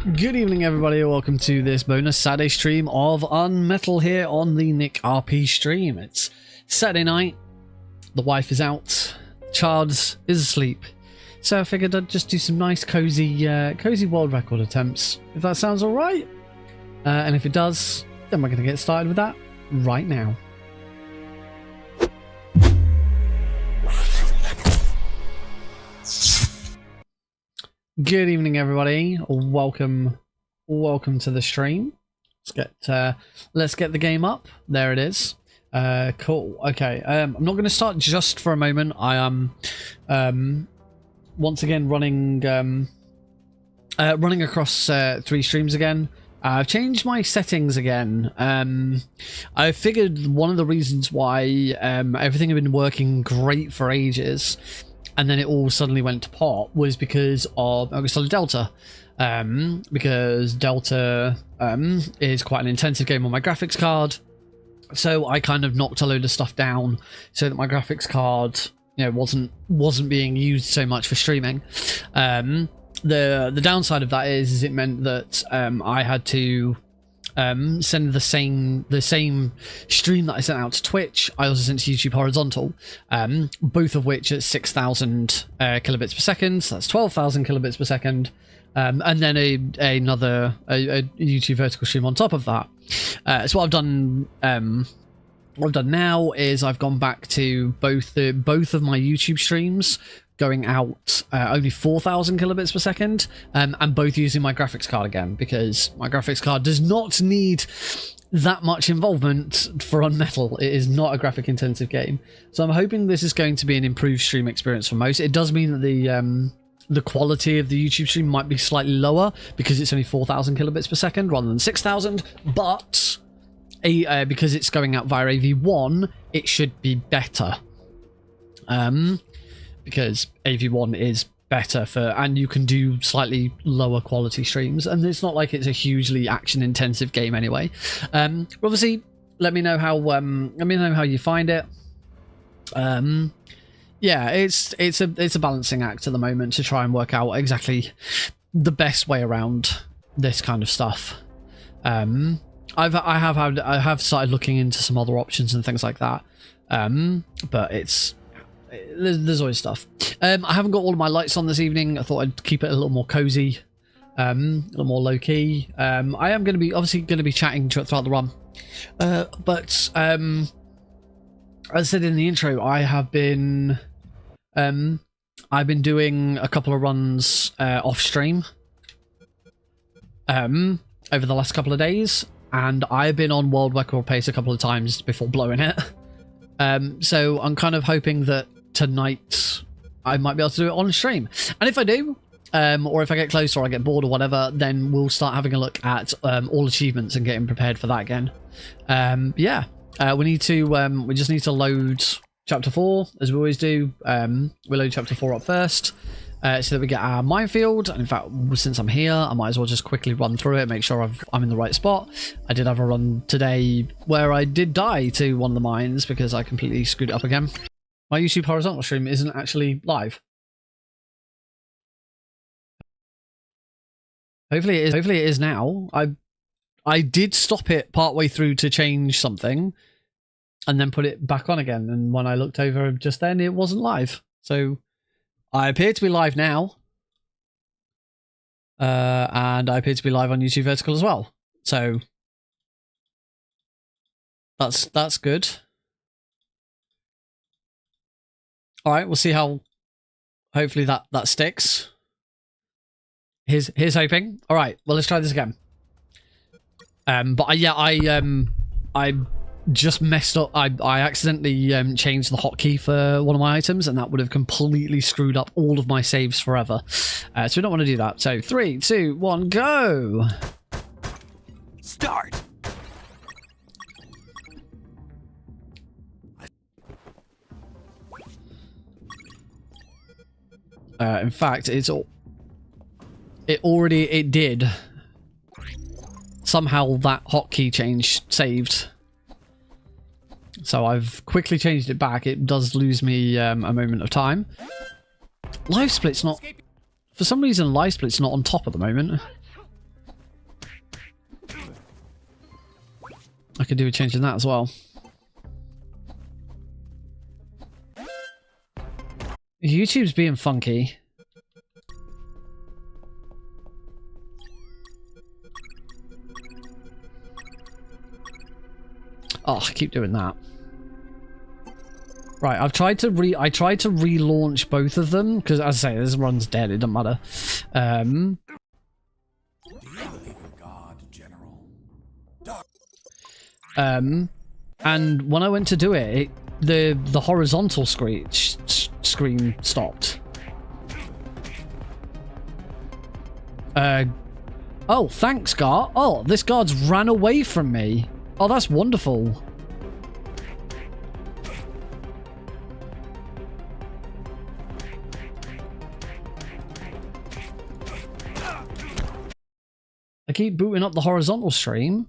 Good evening everybody, welcome to this bonus Saturday stream of UnMetal here on the Nick RP stream. It's Saturday night, the wife is out, child is asleep, so I figured I'd just do some nice cozy world record attempts, if that sounds alright. And if it does, then we're going to get started with that right now. Good evening everybody, welcome to the stream. Let's get the game up. There it is. Cool. Okay, I'm not going to start just for a moment. I am once again running across 3 streams again. I've changed my settings again. I figured one of the reasons why everything had been working great for ages and then it all suddenly went to pot was because of Delta. Because Delta is quite an intensive game on my graphics card, so I kind of knocked a load of stuff down so that my graphics card, you know, wasn't being used so much for streaming. The downside of that is it meant that I had to send the same stream that I sent out to Twitch. I also sent to YouTube horizontal, both of which at 6,000 kilobits per second. So that's 12,000 kilobits per second, and then another YouTube vertical stream on top of that. So what I've done now is I've gone back to both of my YouTube streams going out only 4,000 kilobits per second, and both using my graphics card again, because my graphics card does not need that much involvement for UnMetal. It is not a graphic intensive game, so I'm hoping this is going to be an improved stream experience for most. It does mean that the quality of the YouTube stream might be slightly lower because it's only 4,000 kilobits per second rather than 6,000, but because it's going out via AV1, it should be better. Because AV1 is better and you can do slightly lower quality streams, and it's not like it's a hugely action intensive game anyway. Obviously, let me know how you find it. Yeah, it's a balancing act at the moment to try and work out exactly the best way around this kind of stuff. I have started looking into some other options and things like that, but there's always stuff. I haven't got all of my lights on this evening. I thought I'd keep it a little more cozy, a little more low-key. I am going to be obviously chatting throughout the run, but as I said in the intro, I've been doing a couple of runs off stream over the last couple of days, and I've been on world record pace a couple of times before blowing it. So I'm kind of hoping that tonight I might be able to do it on stream, and if I do, or if I get close or I get bored or whatever, then we'll start having a look at all achievements and getting prepared for that again. Yeah, we just need to load chapter 4 as we always do. We'll load chapter 4 up first, so that we get our minefield. And in fact, since I'm here, I might as well just quickly run through it, make sure I'm in the right spot. I did have a run today where I did die to one of the mines because I completely screwed it up again. My YouTube horizontal stream isn't actually live. Hopefully it is now. I did stop it partway through to change something and then put it back on again, and when I looked over just then, it wasn't live. So I appear to be live now, and I appear to be live on YouTube vertical as well. So that's good. All right, we'll see how. Hopefully that sticks. Here's hoping. All right, well, let's try this again. But I just messed up. I accidentally changed the hotkey for one of my items, and that would have completely screwed up all of my saves forever. So we don't want to do that. So 3, 2, 1, go. Start. In fact, it did. Somehow that hotkey change saved. So I've quickly changed it back. It does lose me a moment of time. Live split's not... For some reason, live split's not on top at the moment. I could do a change in that as well. YouTube's being funky. Oh, I keep doing that. Right, I tried to relaunch both of them because, as I say, this run's dead. It doesn't matter. And when I went to do it, the horizontal screen stopped. Oh, thanks, guard. Oh, this guard's ran away from me. Oh, that's wonderful. I keep booting up the horizontal stream.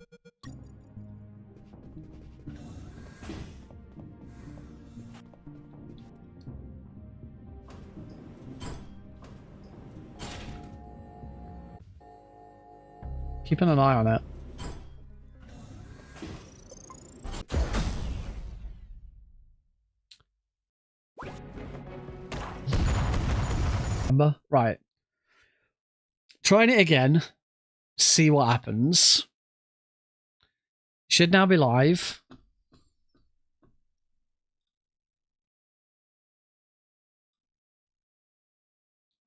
Keeping an eye on it. Remember? Right. Trying it again. See what happens. Should now be live.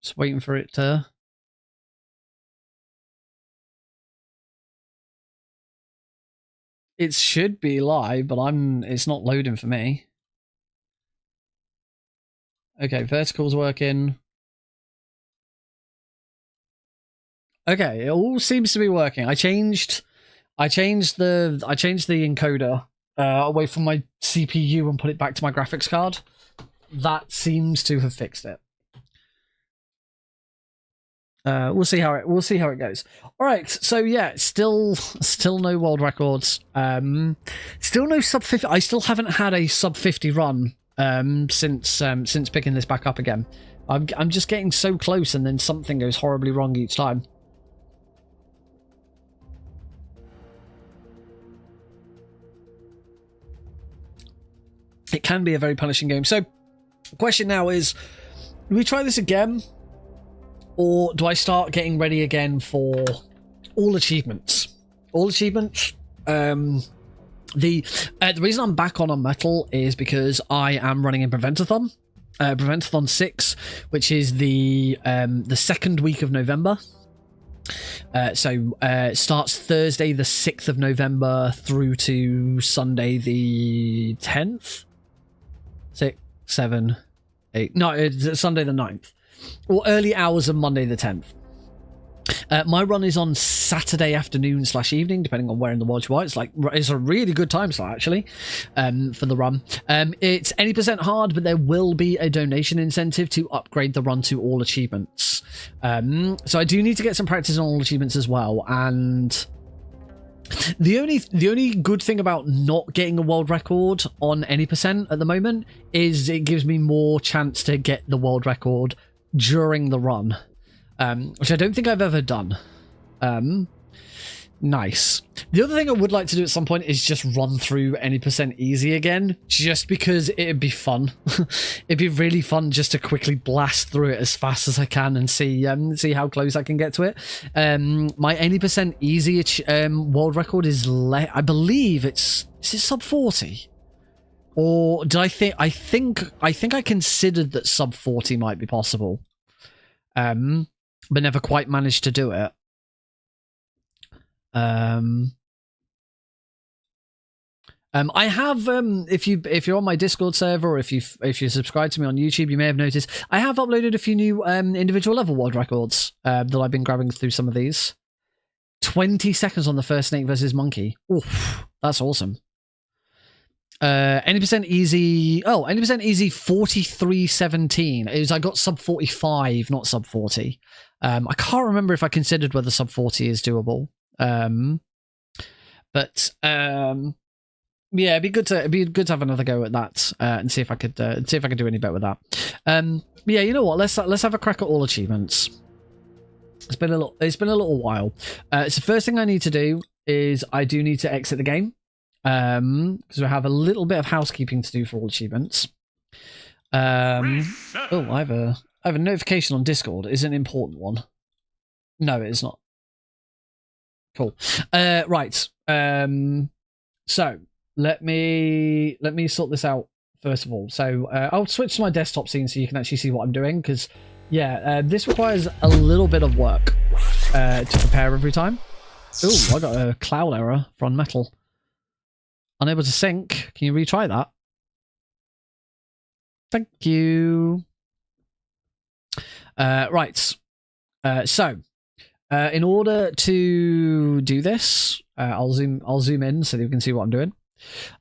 Just waiting for it to... It should be live, but it's not loading for me. Okay, vertical's working. Okay, it all seems to be working. I changed the encoder away from my CPU and put it back to my graphics card. That seems to have fixed it. We'll see how it goes. All right, so yeah, still no world records. Still no sub 50. I still haven't had a sub 50 run since picking this back up again. I'm just getting so close, and then something goes horribly wrong each time. It can be a very punishing game. So, the question now is, do we try this again? Or do I start getting ready again for all achievements? All achievements. The reason I'm back on UnMetal is because I am running in Prevent-A-Thon. Prevent-A-Thon 6, which is the second week of November. So it starts Thursday the 6th of November through to Sunday the 10th? 6, 7, 8. No, it's Sunday the 9th. Or early hours of Monday the 10th. My run is on Saturday afternoon/evening, depending on where in the world you are. It's a really good time slot, actually, for the run. It's any % hard, but there will be a donation incentive to upgrade the run to all achievements. So I do need to get some practice on all achievements as well. And the only good thing about not getting a world record on any % at the moment is it gives me more chance to get the world record during the run, which I don't think I've ever done. Nice. The other thing I would like to do at some point is just run through any % easy again, just because it'd be fun. It'd be really fun just to quickly blast through it as fast as I can and see how close I can get to it. My any % easy world record is I believe is it sub 40? Or did I think I considered that sub 40 might be possible. But never quite managed to do it. I have if you're on my Discord server, or if you subscribe to me on YouTube, you may have noticed I have uploaded a few new individual level world records that I've been grabbing through some of these. 20 seconds on the first snake versus monkey. Oof, that's awesome. Any % easy. Oh, any % easy 43.17. I got sub 45, not sub 40. I can't remember if I considered whether sub 40 is doable. But yeah, it'd be good to have another go at that and see if I could do any better with that. Yeah, you know what? Let's have a crack at all achievements. It's been a little while. So first thing I need to do is I do need to exit the game. because we have a little bit of housekeeping to do for all achievements. Oh, I have a notification on Discord. Is it an important one? No, it is not. Cool. Right. So let me sort this out first of all. So I'll switch to my desktop scene so you can actually see what I'm doing, because yeah, this requires a little bit of work to prepare every time. Oh, I got a cloud error from UnMetal. Unable to sync. Can you retry that? Thank you. Right. So in order to do this, I'll zoom in so that you can see what I'm doing.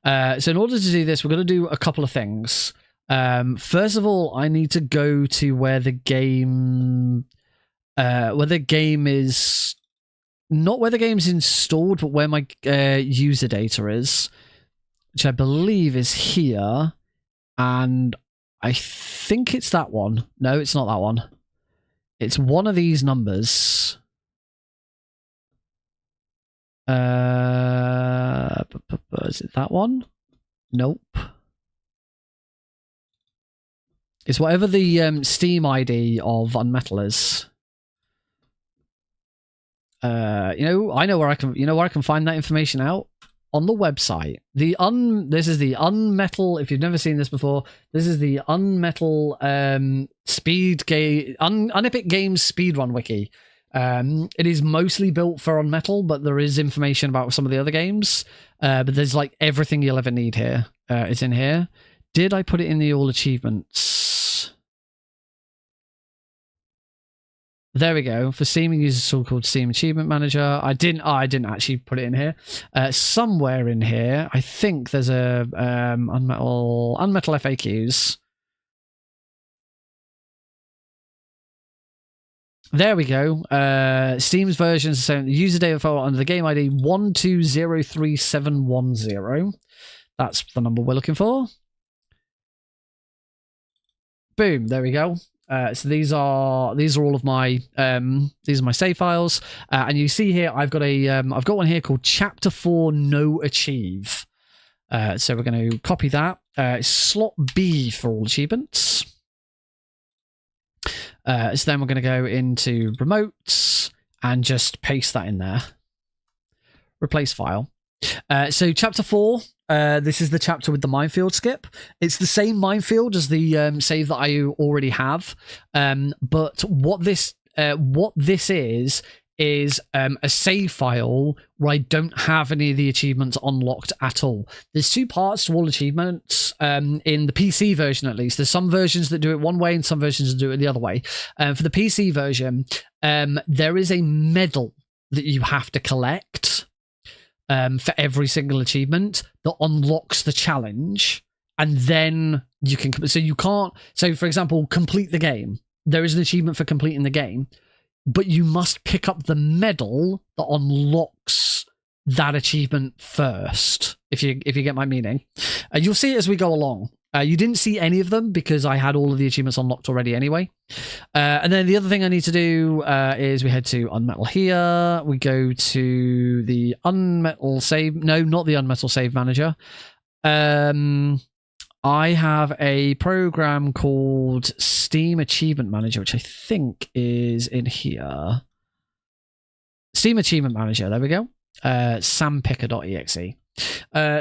So in order to do this, we're going to do a couple of things. First of all, I need to go to where the game is, not where the game's installed, but where my user data is, which I believe is here, and I think it's that one. No, it's not that one. It's one of these numbers. Is it that one? Nope. It's whatever the Steam ID of UnMetal is. I know where I can find that information out on the website. This is the UnMetal. If you've never seen this before, this is the UnMetal Unepic Games speedrun wiki. It is mostly built for UnMetal, but there is information about some of the other games. But there's like everything you'll ever need here. It's in here. Did I put it in the all achievements? There we go. For Steam, we use a tool called Steam Achievement Manager. I didn't actually put it in here. Somewhere in here, I think there's a UnMetal FAQs. There we go. Steam's version is the user data file under the game ID 1203710. That's the number we're looking for. Boom. There we go. So these are all of my save files, and you see here I've got one here called Chapter 4 No Achieve. So we're going to copy that. Slot B for all achievements. So then we're going to go into remotes and just paste that in there. Replace file. So chapter 4, this is the chapter with the minefield skip. It's the same minefield as the save that I already have, but what this is a save file where I don't have any of the achievements unlocked at all. There's two parts to all achievements, in the PC version at least. There's some versions that do it one way and some versions that do it the other way. For the PC version, there is a medal that you have to collect for every single achievement that unlocks the challenge, and then you can. So you can't. So for example, complete the game. There is an achievement for completing the game, but you must pick up the medal that unlocks that achievement first. If you get my meaning, you'll see it as we go along. You didn't see any of them because I had all of the achievements unlocked already anyway. And then the other thing I need to do is we head to UnMetal here. We go to the UnMetal save. No, not the UnMetal save manager. I have a program called Steam Achievement Manager, which I think is in here. Steam Achievement Manager. There we go. sampicker.exe.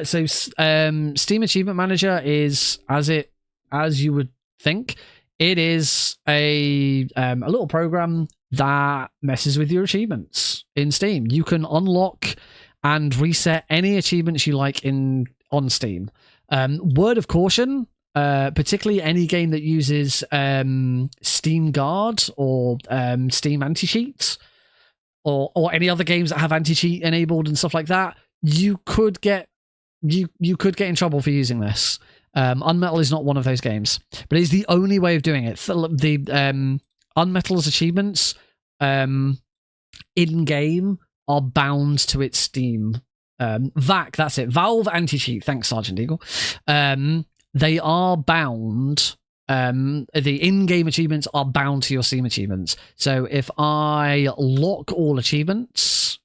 So Steam Achievement Manager is as you would think. It is a little program that messes with your achievements in Steam. You can unlock and reset any achievements you like on Steam. Word of caution, particularly any game that uses Steam Guard or Steam Anti-Cheats or any other games that have anti-cheat enabled and stuff like that. You could get in trouble for using this. UnMetal is not one of those games, but it's the only way of doing it. The UnMetal's achievements in-game are bound to its Steam. VAC, that's it. Valve Anti-Cheat. Thanks, Sergeant Eagle. They are bound. The in-game achievements are bound to your Steam achievements. So if I lock all achievements,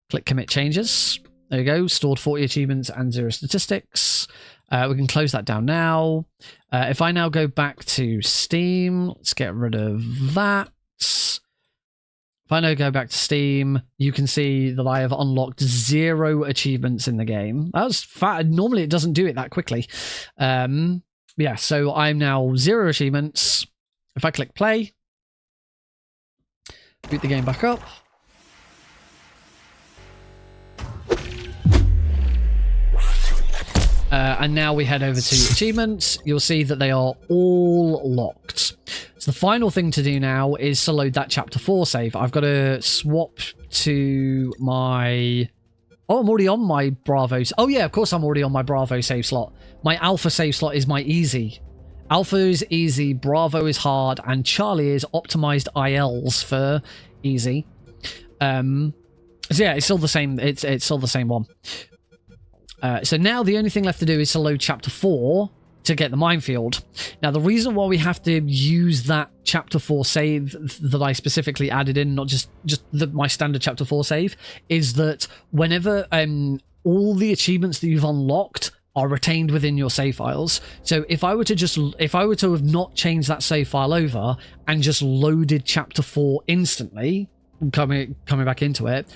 click commit changes, there you go. Stored 40 achievements and 0 statistics. We can close that down now. If I now go back to Steam, let's get rid of that. If I now go back to Steam, you can see that I have unlocked 0 achievements in the game. That was fat. Normally it doesn't do it that quickly. Yeah, so I'm now 0 achievements. If I click play, boot the game back up. And now we head over to achievements. You'll see that they are all locked. So the final thing to do now is to load that chapter 4 save. I've got to swap to my... Oh, I'm already on my Bravo. Oh yeah, of course I'm already on my Bravo save slot. My Alpha save slot is my easy. Alpha is easy, Bravo is hard, and Charlie is optimized ILs for easy. So yeah, it's still the same. It's still the same one. So now the only thing left to do is to load chapter 4 to get the minefield. Now the reason why we have to use that chapter 4 save that I specifically added in, not just my standard chapter 4 save, is that whenever all the achievements that you've unlocked are retained within your save files. So if I were to have not changed that save file over and just loaded chapter 4 instantly, coming back into it,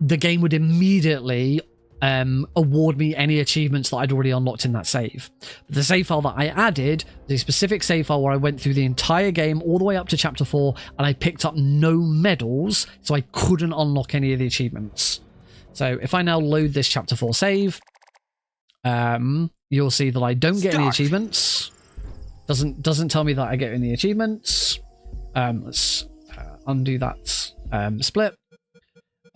the game would immediately award me any achievements that I'd already unlocked in that save. But the save file that I added, the specific save file where I went through the entire game all the way up to chapter 4 and I picked up no medals, so I couldn't unlock any of the achievements. So if I now load this chapter 4 save, you'll see that I don't get any achievements. Doesn't tell me that I get any achievements. Let's undo that split.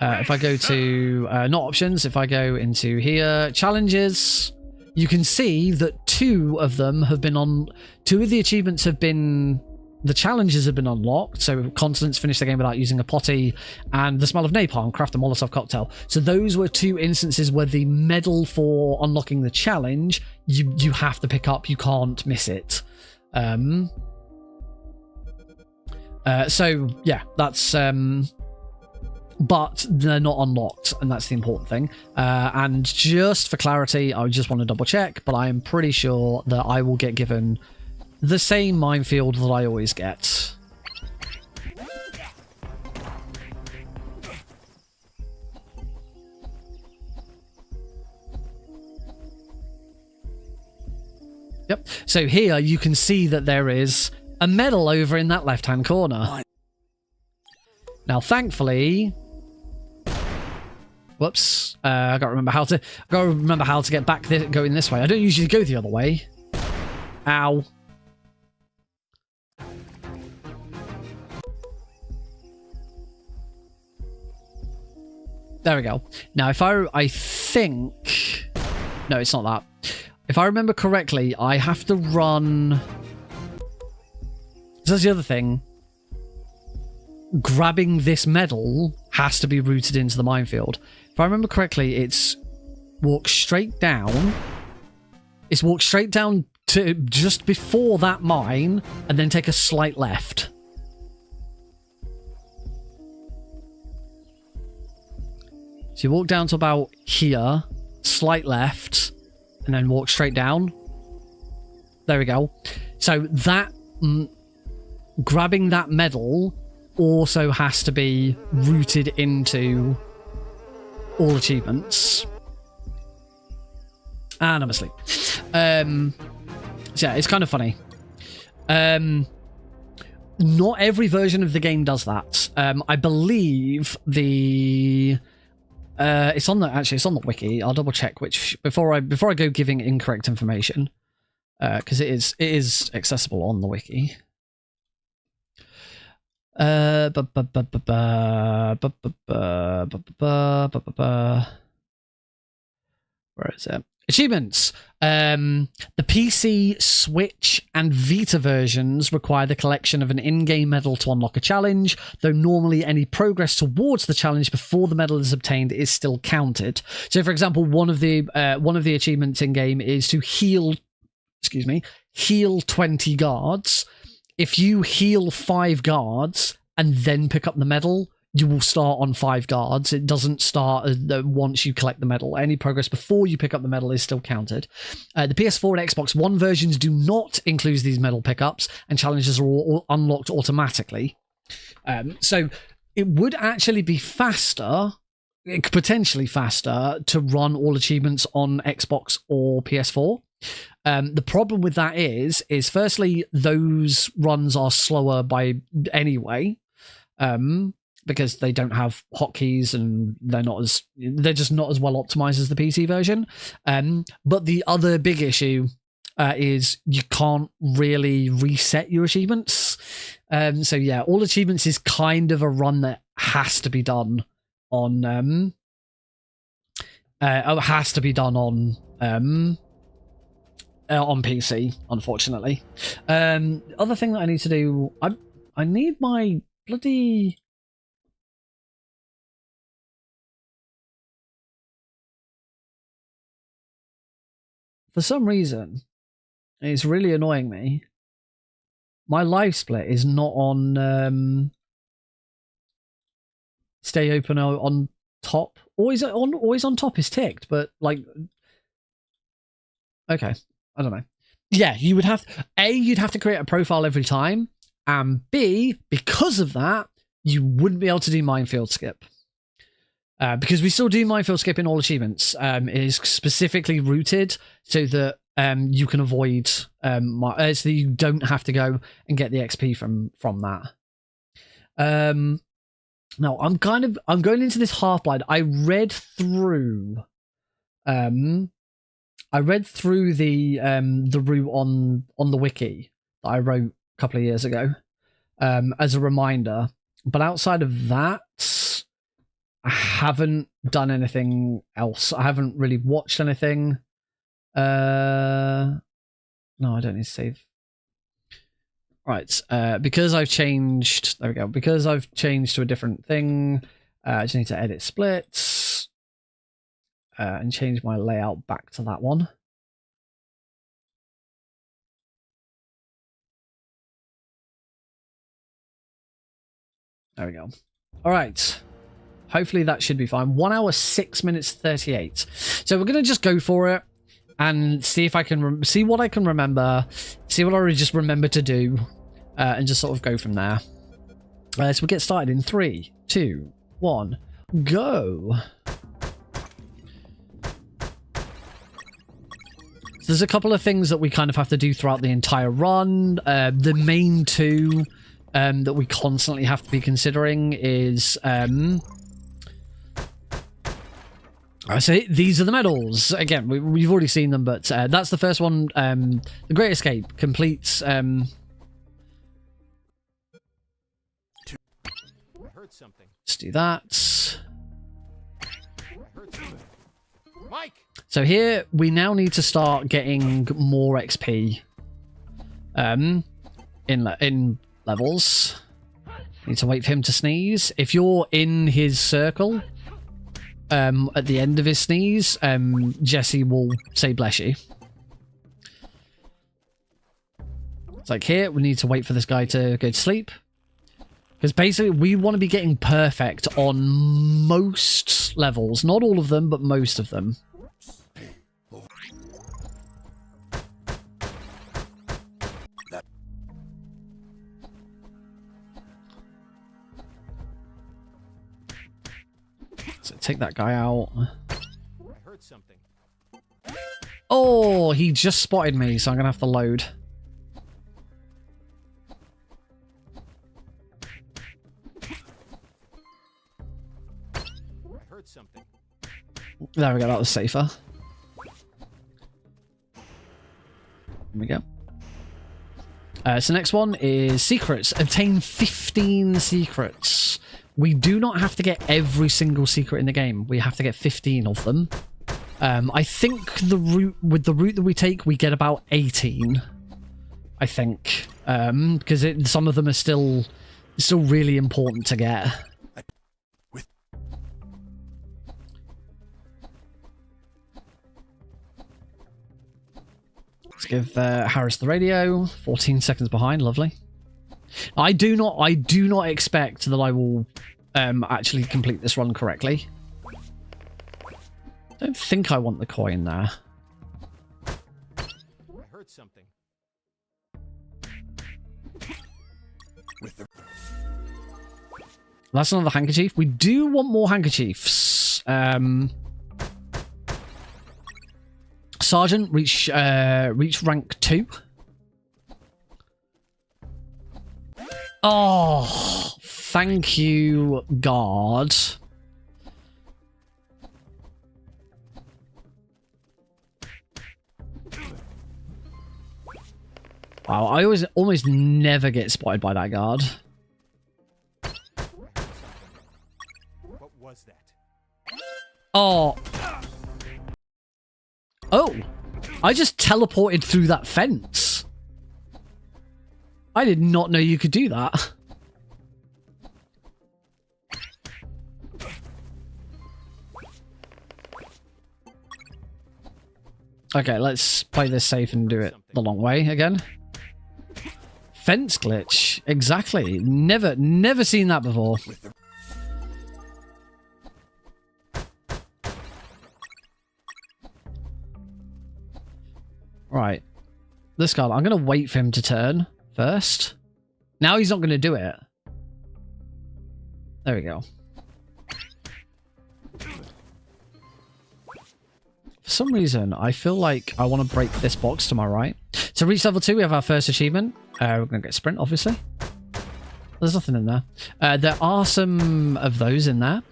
If I go to not options, if I go into here, challenges, you can see that 2 of them have been on. 2 of the achievements have been. The challenges have been unlocked. So Constance finished the game without using a potty, and the smell of napalm, craft a Molotov cocktail. So those were 2 instances where the medal for unlocking the challenge you have to pick up. You can't miss it. So yeah, that's. But they're not unlocked, and that's the important thing. And just for clarity, I just want to double check, but I am pretty sure that I will get given the same minefield that I always get. Yep. So here you can see that there is a medal over in that left-hand corner. Now, thankfully... Whoops. I gotta remember how to get back going this way. I don't usually go the other way. Ow. There we go. Now, if I think... No, it's not that. If I remember correctly, I have to run... That's the other thing. Grabbing this medal has to be routed into the minefield. If I remember correctly, it's walk straight down. It's walk straight down to just before that mine and then take a slight left. So you walk down to about here, slight left, and then walk straight down. There we go. So that grabbing that medal also has to be routed into all achievements. And I'm asleep. So yeah, it's kind of funny. Not every version of the game does that. I believe the it's on the wiki. I'll double check which before I go giving incorrect information, because it is accessible on the wiki. Where is it? Achievements. The PC, Switch, and Vita versions require the collection of an in-game medal to unlock a challenge, though normally any progress towards the challenge before the medal is obtained is still counted. So, for example, one of the achievements in-game is to heal 20 guards. If you heal 5 guards and then pick up the medal, you will start on 5 guards. It doesn't start once you collect the medal. Any progress before you pick up the medal is still counted. The PS4 and Xbox One versions do not include these medal pickups, and challenges are all unlocked automatically. So it would actually be faster, potentially faster, to run all achievements on Xbox or PS4. The problem with that is firstly, those runs are slower by anyway, because they don't have hotkeys and they're just not as well optimized as the PC version. But the other big issue is you can't really reset your achievements. So yeah, all achievements is kind of a run that has to be done on PC, unfortunately. Other thing that I need to do, I need my bloody... For some reason, it's really annoying me. My live split is not on stay open on top. Always on top is ticked, but like, okay, I don't know. Yeah, you would have you'd have to create a profile every time, and B, because of that, you wouldn't be able to do minefield skip. Because we still do minefield skip in all achievements. It is specifically routed so that you can avoid so that you don't have to go and get the XP from that. Now I'm going into this half blind. I read through the route on the wiki that I wrote a couple of years ago as a reminder. But outside of that, I haven't done anything else. I haven't really watched anything. No, I don't need to save. Right, because I've changed... There we go. Because I've changed to a different thing, I just need to edit splits and change my layout back to that one. There we go. All right. Hopefully that should be fine. 1 hour, 6 minutes, 38. So we're going to just go for it and see if I can see what I can remember, see what I just remember to do, and just sort of go from there. So we'll get started in 3, 2, 1, go. So there's a couple of things that we kind of have to do throughout the entire run. The main two that we constantly have to be considering is... So these are the medals. Again, we've already seen them, but that's the first one. The Great Escape completes... I heard something. Let's do that. Mike. So here, we now need to start getting more XP in levels. Need to wait for him to sneeze. If you're in his circle... at the end of his sneeze, Jesse will say bless you. It's like here, we need to wait for this guy to go to sleep. Because basically, we want to be getting perfect on most levels. Not all of them, but most of them. So take that guy out. I heard something. Oh, he just spotted me, so I'm gonna have to load. I heard something. There we go, that was safer. Here we go. So next one is secrets. Obtain 15 secrets. We do not have to get every single secret in the game. We have to get 15 of them. I think with the route that we take, we get about 18. I think. Because some of them are still really important to get. Let's give Harris the radio. 14 seconds behind, lovely. I do not expect that I will actually complete this run correctly. I don't think I want the coin there. I heard something. That's another handkerchief. We do want more handkerchiefs. Sergeant, reach rank 2. Oh, thank you, guard. Wow, I almost never get spotted by that guard. What was that? Oh. Oh. I just teleported through that fence. I did not know you could do that. Okay, let's play this safe and do it the long way again. Fence glitch. Exactly. Never seen that before. Right. This guy, I'm going to wait for him to turn first. Now he's not going to do it. There we go. For some reason, I feel like I want to break this box to my right. To reach level 2, we have our first achievement. We're going to get sprint, obviously. There's nothing in there. There are some of those in there.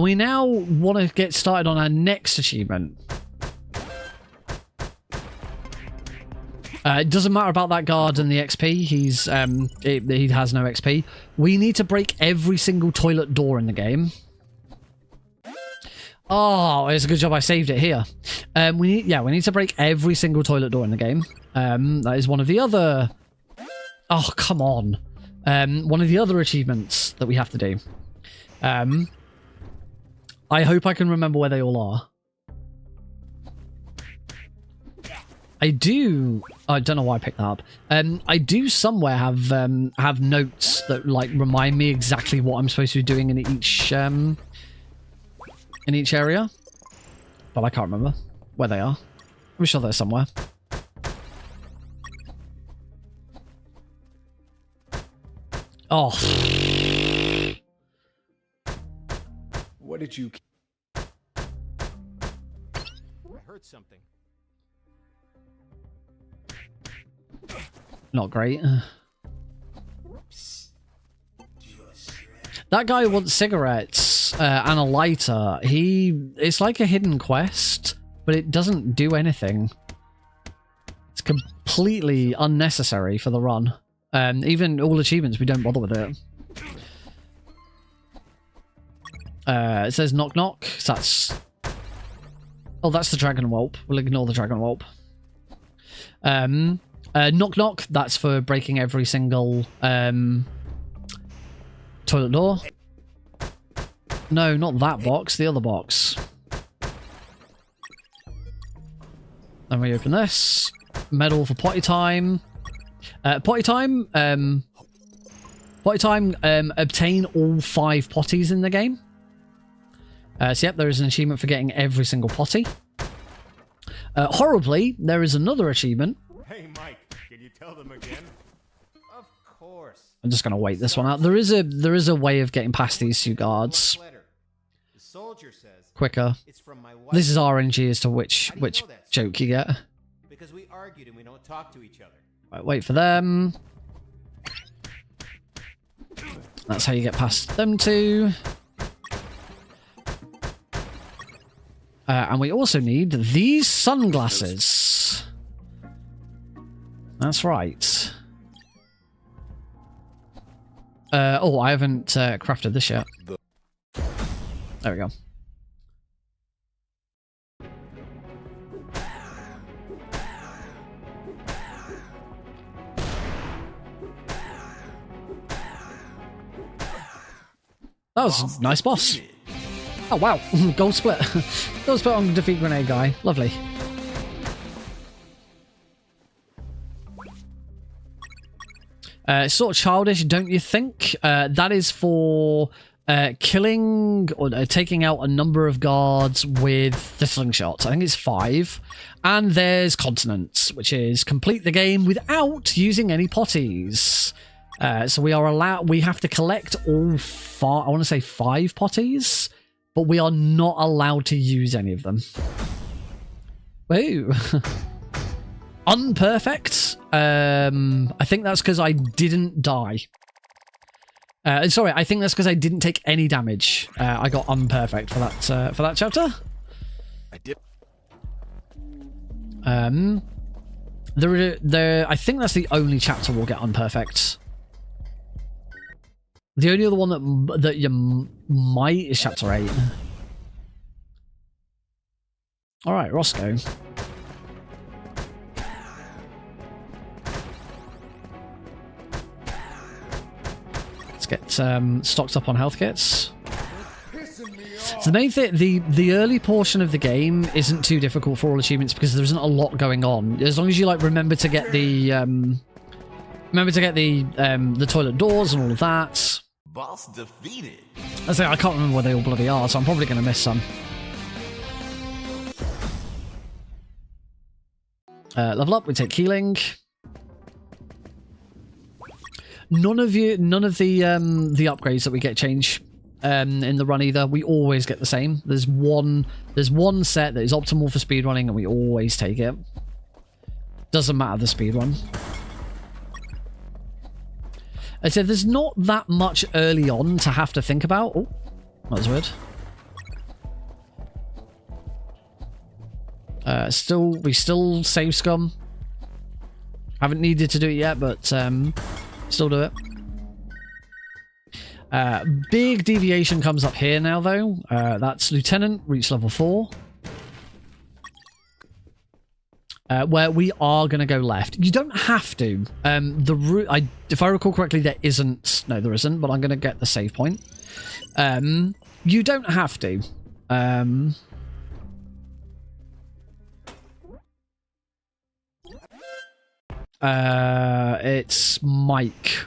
We now want to get started on our next achievement. It doesn't matter about that guard and the XP. He has no XP. We need to break every single toilet door in the game. Oh, it's a good job I saved it here. We need to break every single toilet door in the game. That is one of the other... Oh, come on. One of the other achievements that we have to do. I hope I can remember where they all are. I don't know why I picked that up. I do somewhere have notes that like remind me exactly what I'm supposed to be doing in each area, but I can't remember where they are. I'm sure they're somewhere. Oh. What did you... I heard something. Not great. That guy wants cigarettes and a lighter. It's like a hidden quest, but it doesn't do anything. It's completely unnecessary for the run. Even all achievements, we don't bother with it. It says knock knock. So that's... Oh, that's the dragon whelp. We'll ignore the dragon whelp. Knock knock, that's for breaking every single toilet door. No, not that box, the other box. Then we open this. Medal for potty time. Potty time, obtain all 5 potties in the game. So yep, there is an achievement for getting every single potty. Horribly, there is another achievement. Hey, Mike, can you tell them again? Of course. I'm just going to wait this one out. There is a way of getting past these 2 guards The soldier says quicker. it's from my wife. This is RNG as to which joke you get. Because we argued and we don't talk to each other. Right, wait for them. That's how you get past them 2. And we also need these sunglasses. That's right. Oh, I haven't crafted this yet. There we go. That was a nice boss. Oh wow, gold split. Gold split on defeat grenade guy. Lovely. Sort of childish, don't you think? That is for killing or taking out a number of guards with the slingshot. I think it's 5. And there's continents, which is complete the game without using any potties. So we have to collect all 5, I want to say 5 potties, but we are not allowed to use any of them. Woo. Unperfect. I think that's because I didn't die. Sorry, I think that's because I didn't take any damage. I got unperfect for that chapter. I did. I think that's the only chapter we'll get unperfect. The only other one that you might is chapter 8. All right, Roscoe. Get stocked up on health kits. So the main thing, the early portion of the game isn't too difficult for all achievements because there isn't a lot going on. As long as you like remember to get the toilet doors and all of that. Boss defeated. I say I can't remember where they all bloody are, so I'm probably going to miss some. Level up. We take healing. None of the upgrades that we get change in the run either. We always get the same. There's one set that is optimal for speedrunning and we always take it. Doesn't matter the speedrun. I said there's not that much early on to have to think about. Oh, that was weird. We still save scum. Haven't needed to do it yet, but still do it. Big deviation comes up here now, though. That's Lieutenant, reach level 4. Where we are going to go left. You don't have to. The route, if I recall correctly, there isn't. No, there isn't, but I'm going to get the save point. You don't have to. It's Mike.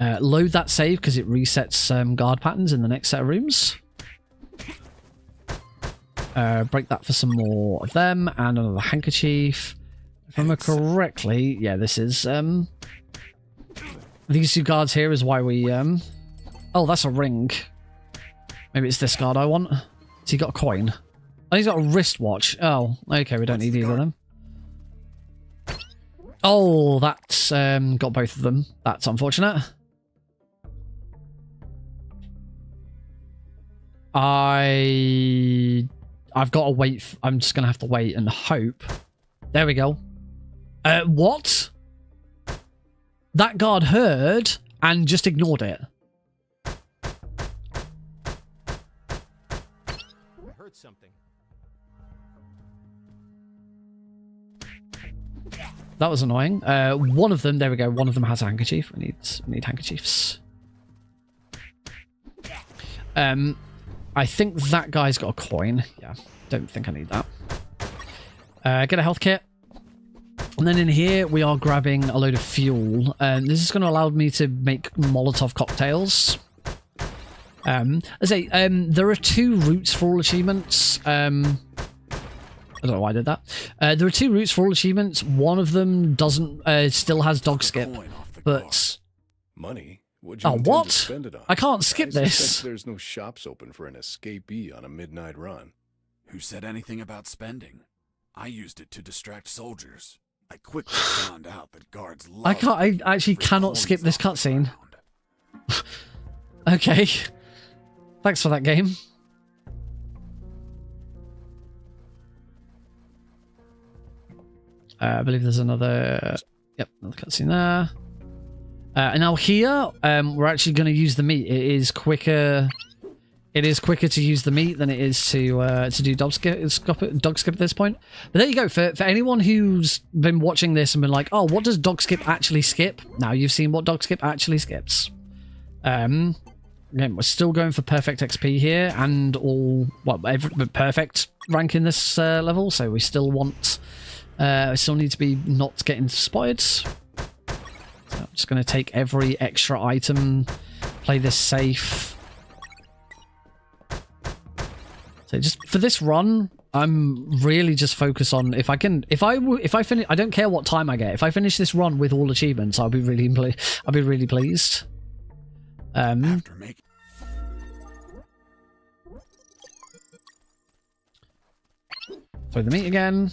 Load that save because it resets guard patterns in the next set of rooms. Break that for some more of them and another handkerchief. If I remember correctly, yeah, this is these 2 guards here is why we oh, that's a ring. Maybe it's this guard I want. So he got a coin. Oh, he's got a wristwatch. Oh, okay, we don't need either of them. Oh, that's got both of them. That's unfortunate. I've got to wait. I'm just going to have to wait and hope. There we go. What? That guard heard and just ignored it. Something. That was annoying. One of them, there we go. One of them has a handkerchief. We need handkerchiefs. I think that guy's got a coin. Yeah, don't think I need that. Get a health kit. And then in here, we are grabbing a load of fuel. This is going to allow me to make Molotov cocktails. I say, there are 2 routes for all achievements. I don't know why I did that. There are 2 routes for all achievements. One of them doesn't, still has dog skip, but... Money? Oh, what? I can't skip this. There's no shops open for an escapee on a midnight run. Who said anything about spending? I used it to distract soldiers. I quickly found out that guards love... I actually cannot skip this cutscene. Okay. Thanks for that game. I believe there's another... Yep, another cutscene there. And now here, we're actually going to use the meat. It is quicker... It is quicker to use the meat than it is to do dog skip at this point. But there you go. For anyone who's been watching this and been like, oh, what does dog skip actually skip? Now you've seen what dog skip actually skips. Again, we're still going for perfect XP here and all perfect rank in this level. So we still want I still need to be not getting spotted. So I'm just going to take every extra item, play this safe. So just for this run, I'm really just focused on if I finish. I don't care what time I get. If I finish this run with all achievements, I'll be really pleased. After making Throw the meat again.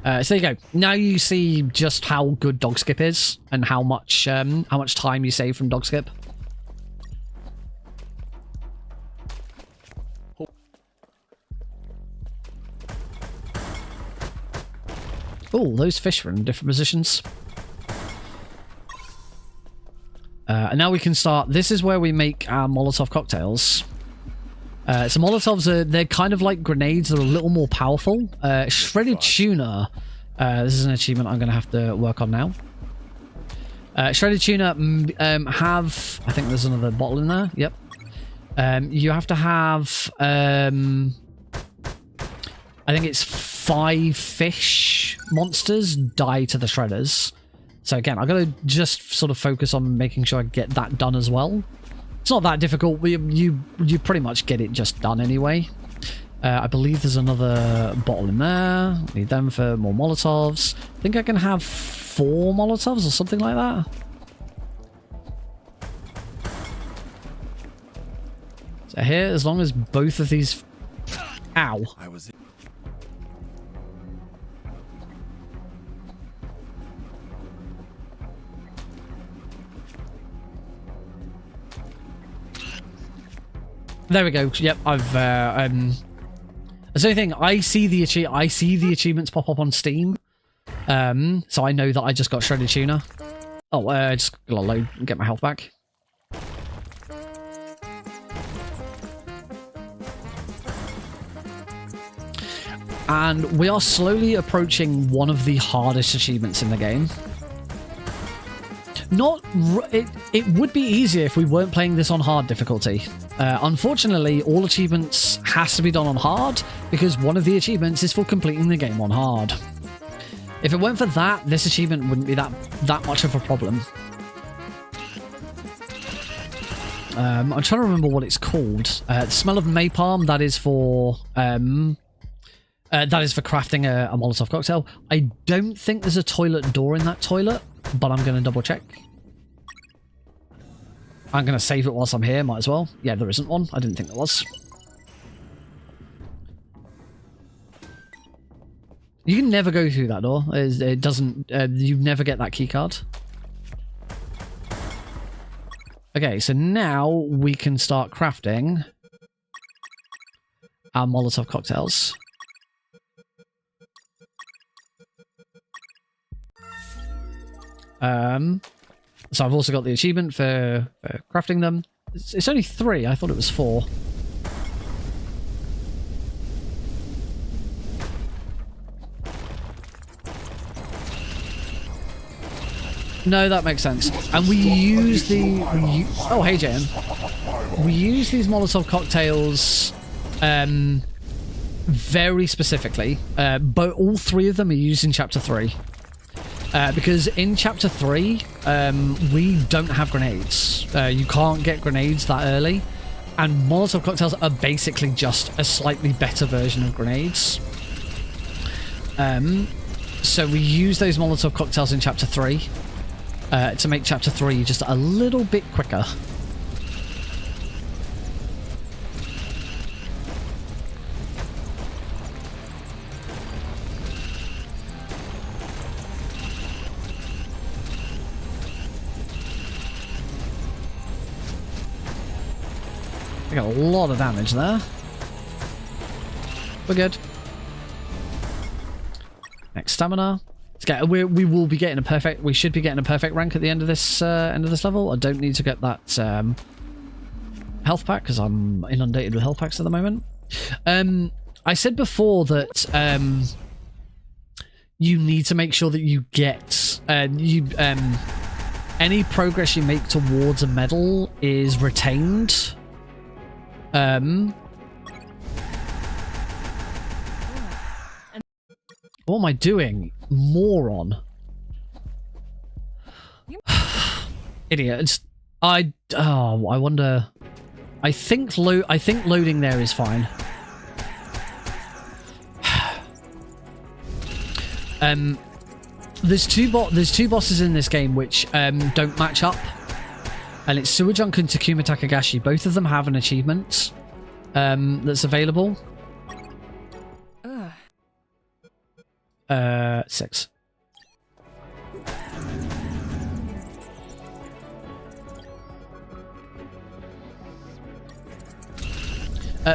So there you go. Now you see just how good dog skip is and how much time you save from dog skip. Oh, those fish are in different positions. And now we can start. This is where we make our Molotov cocktails. So Molotovs, they're kind of like grenades. They're a little more powerful. Shredded tuna. This is an achievement I'm going to have to work on now. Shredded tuna have... I think there's another bottle in there. Yep. You have to have... I think it's 5 fish monsters die to the shredders. So again, I've got to just sort of focus on making sure I get that done as well. It's not that difficult. You pretty much get it just done anyway. I believe there's another bottle in there. Need them for more Molotovs. I think I can have 4 Molotovs or something like that. So here, as long as both of these... Ow. I was There we go. Yep, I've that's the only thing. I see the achievements pop up on Steam. So I know that I just got shredded tuna. Oh, just gonna load and get my health back. And we are slowly approaching one of the hardest achievements in the game. It would be easier if we weren't playing this on hard difficulty. Unfortunately, all achievements has to be done on hard because one of the achievements is for completing the game on hard. If it weren't for that, this achievement wouldn't be that much of a problem. I'm trying to remember what it's called. The smell of napalm. That is for crafting a Molotov cocktail. I don't think there's a toilet door in that toilet, but I'm going to double check. I'm going to save it whilst I'm here, might as well. Yeah, there isn't one. I didn't think there was. You can never go through that door. It doesn't... you never get that key card. Okay, so now we can start crafting our Molotov cocktails. So I've also got the achievement for crafting them. It's only 3. I thought it was 4. No, that makes sense. And we use the... oh, hey, Jan. We use these Molotov cocktails very specifically. But all 3 of them are used in Chapter 3. Because in Chapter 3, we don't have grenades. You can't get grenades that early. And Molotov cocktails are basically just a slightly better version of grenades. So we use those Molotov cocktails in Chapter 3 to make Chapter 3 just a little bit quicker. I got a lot of damage there. We're good. Next stamina. We will be getting a perfect. We should be getting a perfect rank at the end of this level. I don't need to get that health pack because I'm inundated with health packs at the moment. I said before that you need to make sure that you get any progress you make towards a medal is retained. What am I doing? Moron. Idiot. I wonder. I think loading there is fine. There's two bosses in this game which don't match up, and it's Sewer Junk and Takuma Takagashi. Both of them have an achievement that's available. 6.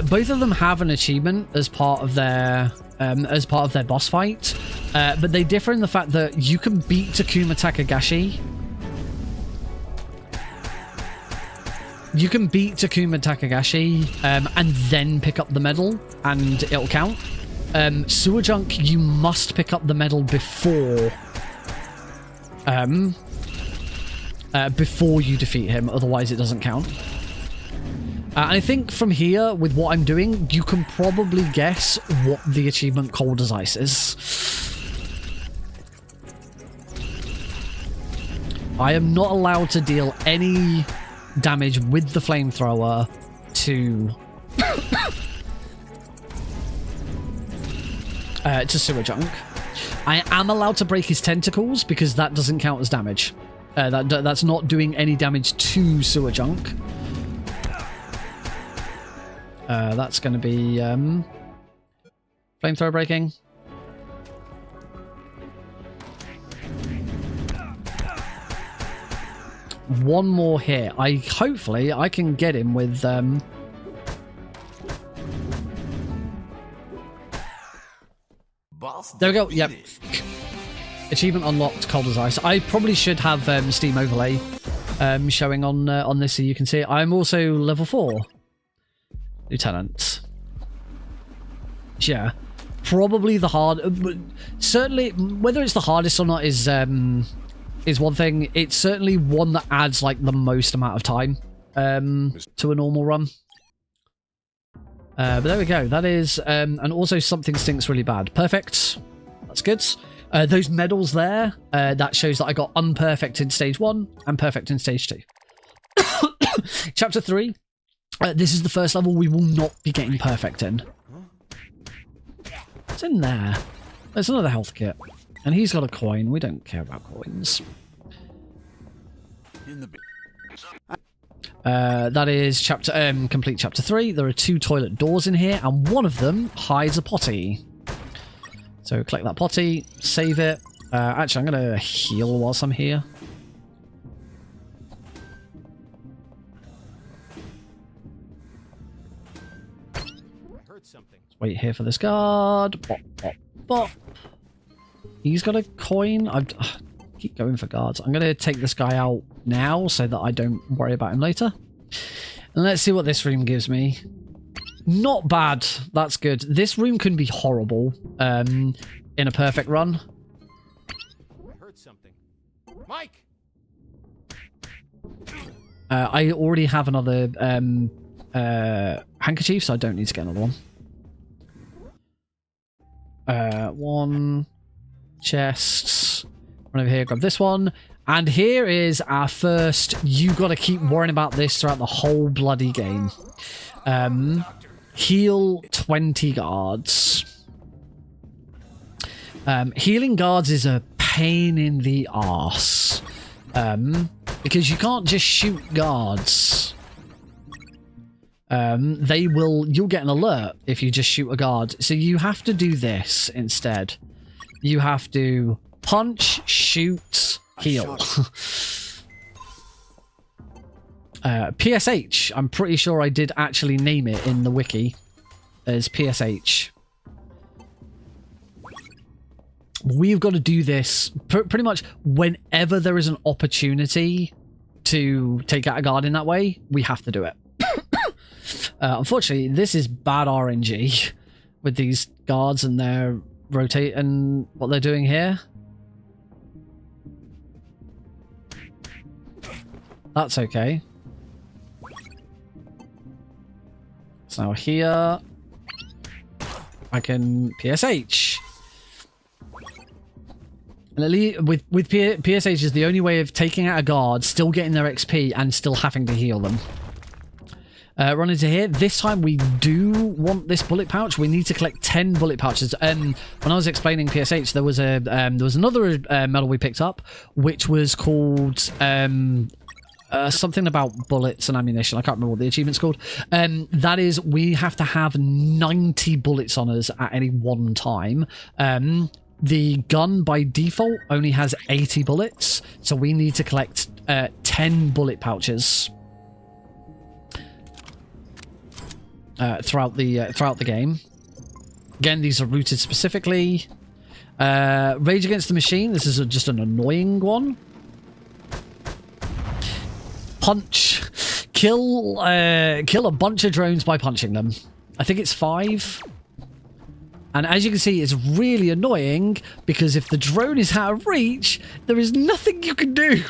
Both of them have an achievement as part of their boss fight, but they differ in the fact that you can beat Takuma Takagashi. You can beat Takuma Takagashi and then pick up the medal, and it'll count. Sewer Junk, you must pick up the medal before you defeat him, otherwise it doesn't count. And I think from here, with what I'm doing, you can probably guess what the achievement Cold as Ice is. I am not allowed to deal any damage with the flamethrower to Sewer Junk. I am allowed to break his tentacles because that doesn't count as damage. That's not doing any damage to Sewer Junk. That's going to be flamethrower breaking. One more hit. Hopefully I can get him with there we go. Yep. Achievement unlocked, Cold as Ice. I probably should have Steam overlay showing on this so you can see it. I'm also level 4. Lieutenant. Yeah. Probably the hard... certainly, whether it's the hardest or not is one thing. It's certainly one that adds, like, the most amount of time to a normal run. But there we go. That is... and also something stinks really bad. Perfect. That's good. Those medals there, that shows that I got unperfect in stage 1 and perfect in stage 2. Chapter 3. This is the first level we will not be getting perfect in. What's in there? There's another health kit. And he's got a coin. We don't care about coins. That is chapter complete chapter 3. There are 2 toilet doors in here, and one of them hides a potty. So collect that potty, save it. Actually, I'm going to heal whilst I'm here. Wait here for this guard. Bop, bop, bop. He's got a coin. I keep going for guards. I'm going to take this guy out now so that I don't worry about him later. And let's see what this room gives me. Not bad. That's good. This room can be horrible in a perfect run. I heard something. Mike! I already have another handkerchief, so I don't need to get another one. One chest. Run over here, grab this one. And here is our first. You got to keep worrying about this throughout the whole bloody game. Heal 20 guards. Healing guards is a pain in the arse. Because you can't just shoot guards. You'll get an alert if you just shoot a guard. So you have to do this instead. You have to punch, shoot, heal. PSH. I'm pretty sure I did actually name it in the wiki as PSH. We've got to do this pretty much whenever there is an opportunity to take out a guard in that way. We have to do it. Unfortunately, this is bad RNG with these guards and their rotating what they're doing here. That's okay. So here I can PSH. And at least with PSH is the only way of taking out a guard, still getting their XP, and still having to heal them. Run into here. This time we do want this bullet pouch. We need to collect 10 bullet pouches. When I was explaining PSH, there was another medal we picked up, which was called something about bullets and ammunition. I can't remember what the achievement's called. That is, we have to have 90 bullets on us at any one time. The gun by default only has 80 bullets, so we need to collect 10 bullet pouches. Throughout the game. Again, these are routed specifically. Rage Against the Machine. This is just an annoying one. Punch. Kill a bunch of drones by punching them. I think it's 5. And as you can see, it's really annoying because if the drone is out of reach, there is nothing you can do.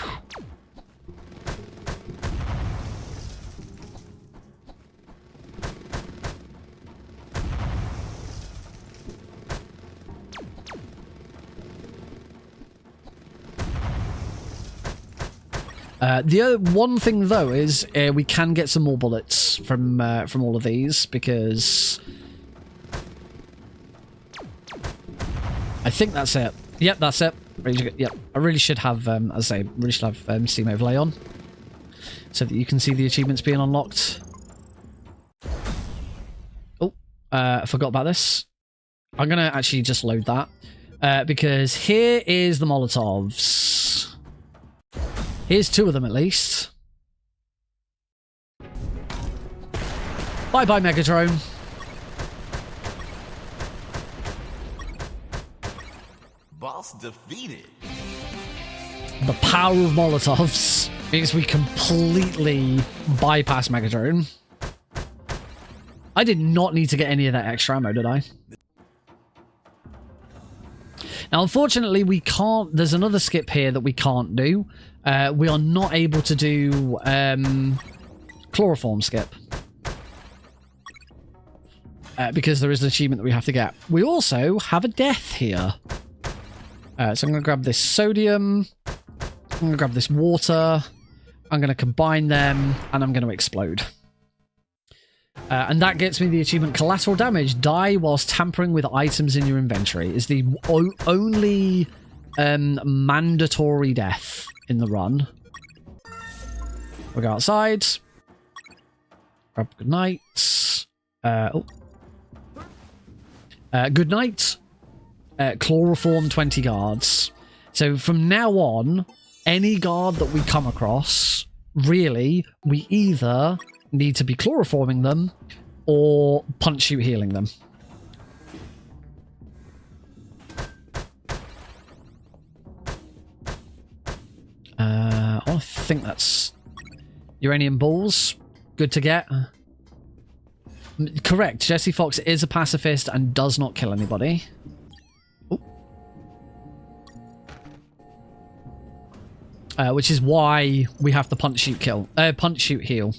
The other one thing though is we can get some more bullets from all of these because I think that's it. Yep, that's it. Yep, I really should have, as I say, really should have Steam Overlay on so that you can see the achievements being unlocked. Oh, I forgot about this. I'm gonna actually just load that because here is the Molotovs. Here's 2 of them at least. Bye-bye, Megadrone. Boss defeated. The power of Molotovs means we completely bypass Megadrone. I did not need to get any of that extra ammo, did I? Now, unfortunately, we can't... There's another skip here that we can't do. We are not able to do chloroform skip. Because there is an achievement that we have to get. We also have a death here. So I'm going to grab this sodium. I'm going to grab this water. I'm going to combine them. And I'm going to explode. And that gets me the achievement Collateral Damage. Die whilst tampering with items in your inventory. Is the only mandatory death in the run. We'll go outside. Grab good night. Good night. Chloroform 20 guards. So from now on, any guard that we come across, really, we either need to be chloroforming them or punch shoot healing them. I think that's uranium balls. Good to get. Correct. Jesse Fox is a pacifist and does not kill anybody. Which is why we have to punch shoot heal.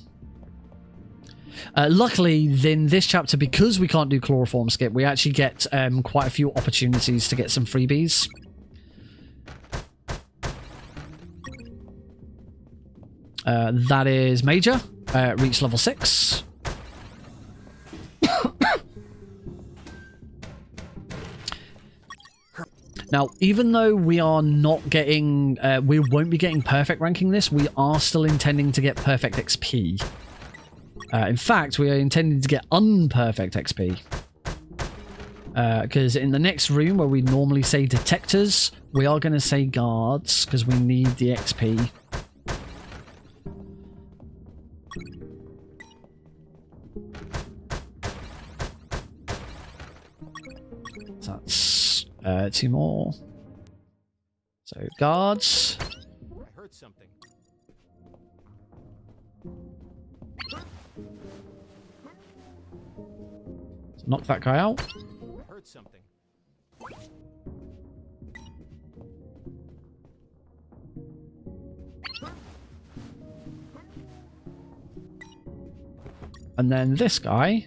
Luckily, in this chapter, because we can't do chloroform skip, we actually get quite a few opportunities to get some freebies. That is Major. Reach level 6. Now, even though we are not getting... we won't be getting perfect ranking this, we are still intending to get perfect XP. In fact, we are intending to get unperfect XP. Because in the next room where we normally say detectors, we are going to say guards, because we need the XP. So that's 2 more. So guards. I heard something. So knock that guy out. I heard something. And then this guy.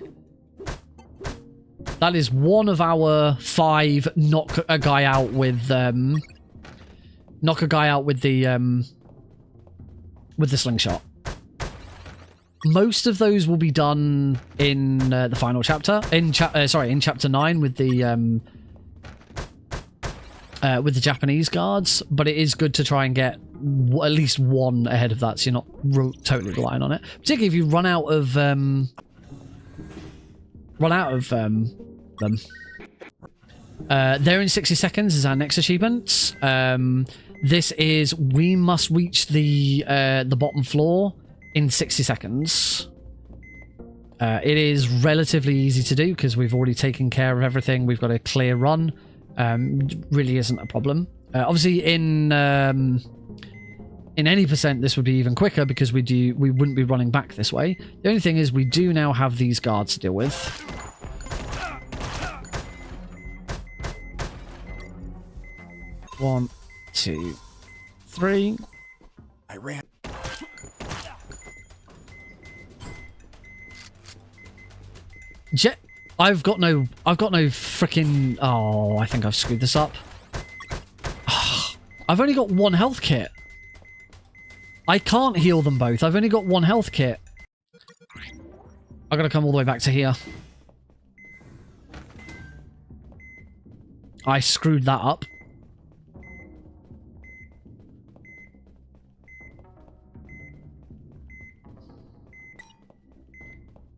That is one of our 5 knock a guy out with knock a guy out with the slingshot. Most of those will be done in the final chapter. In chapter 9 with the Japanese guards. But it is good to try and get at least one ahead of that, so you're not totally relying on it. Particularly if you run out of them. There in 60 seconds is our next achievement. This is we must reach the bottom floor in 60 seconds. It is relatively easy to do because we've already taken care of everything. We've got a clear run. Really isn't a problem. Obviously, in any percent, this would be even quicker because we wouldn't be running back this way. The only thing is we do now have these guards to deal with. 1, 2, 3. I ran. I've got no freaking. Oh, I think I've screwed this up. I've only got 1 health kit. I can't heal them both. I've only got 1 health kit. I gotta come all the way back to here. I screwed that up.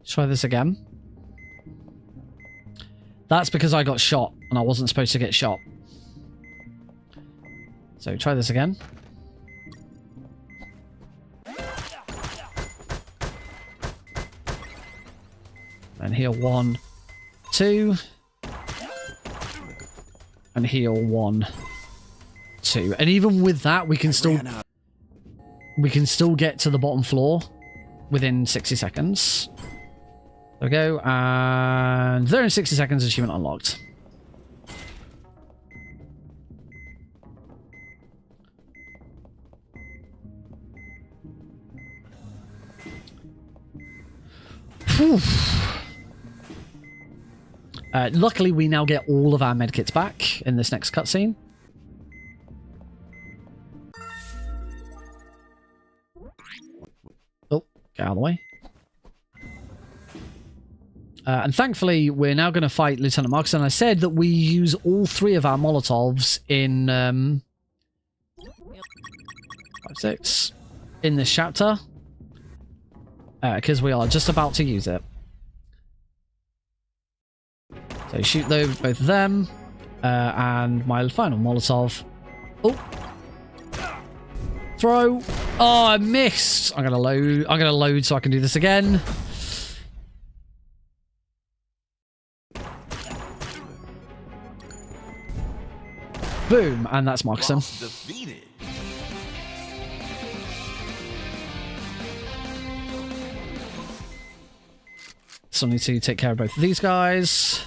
Try this again. That's because I got shot and I wasn't supposed to get shot. So try this again. And heal 1, 2. And heal 1, 2. And even with that, we can still get to the bottom floor within 60 seconds. There we go, and there in 60 seconds, achievement unlocked. Whew. Luckily, we now get all of our medkits back in this next cutscene. Oh, get out of the way. And thankfully, we're now going to fight Lieutenant Marcus. And I said that we use all 3 of our Molotovs in 5, 6 in this chapter, because we are just about to use it. So shoot both of them, and my final Molotov. Oh, throw! Oh, I missed. I'm gonna load so I can do this again. Boom, and that's Markson. So I need to take care of both of these guys.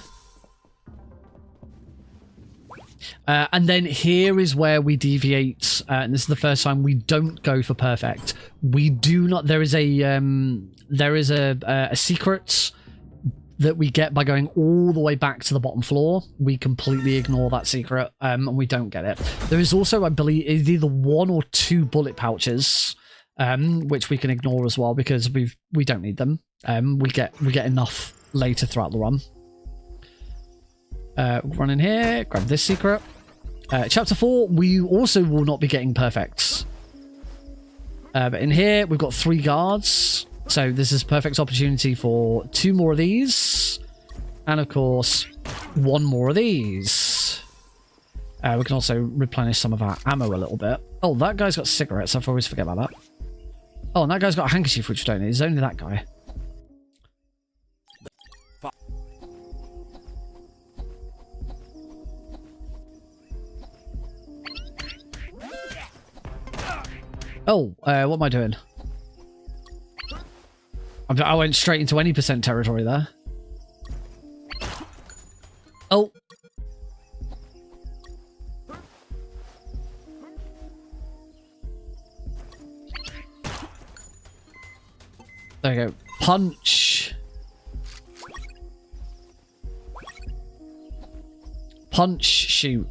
And then here is where we deviate, and this is the first time we don't go for perfect. We do not. There is a secret that we get by going all the way back to the bottom floor. We completely ignore that secret, and we don't get it. There is also, I believe, either 1 or 2 bullet pouches, which we can ignore as well because we don't need them. We get enough later throughout the run. Run in here, grab this secret. Chapter 4, we also will not be getting perfects. But in here, we've got 3 guards. So this is a perfect opportunity for 2 more of these. And of course, 1 more of these. We can also replenish some of our ammo a little bit. Oh, that guy's got cigarettes. I always forget about that. Oh, and that guy's got a handkerchief, which we don't need. It's only that guy. Oh, what am I doing? I went straight into any percent territory there. Oh. There we go. Punch. Punch, shoot.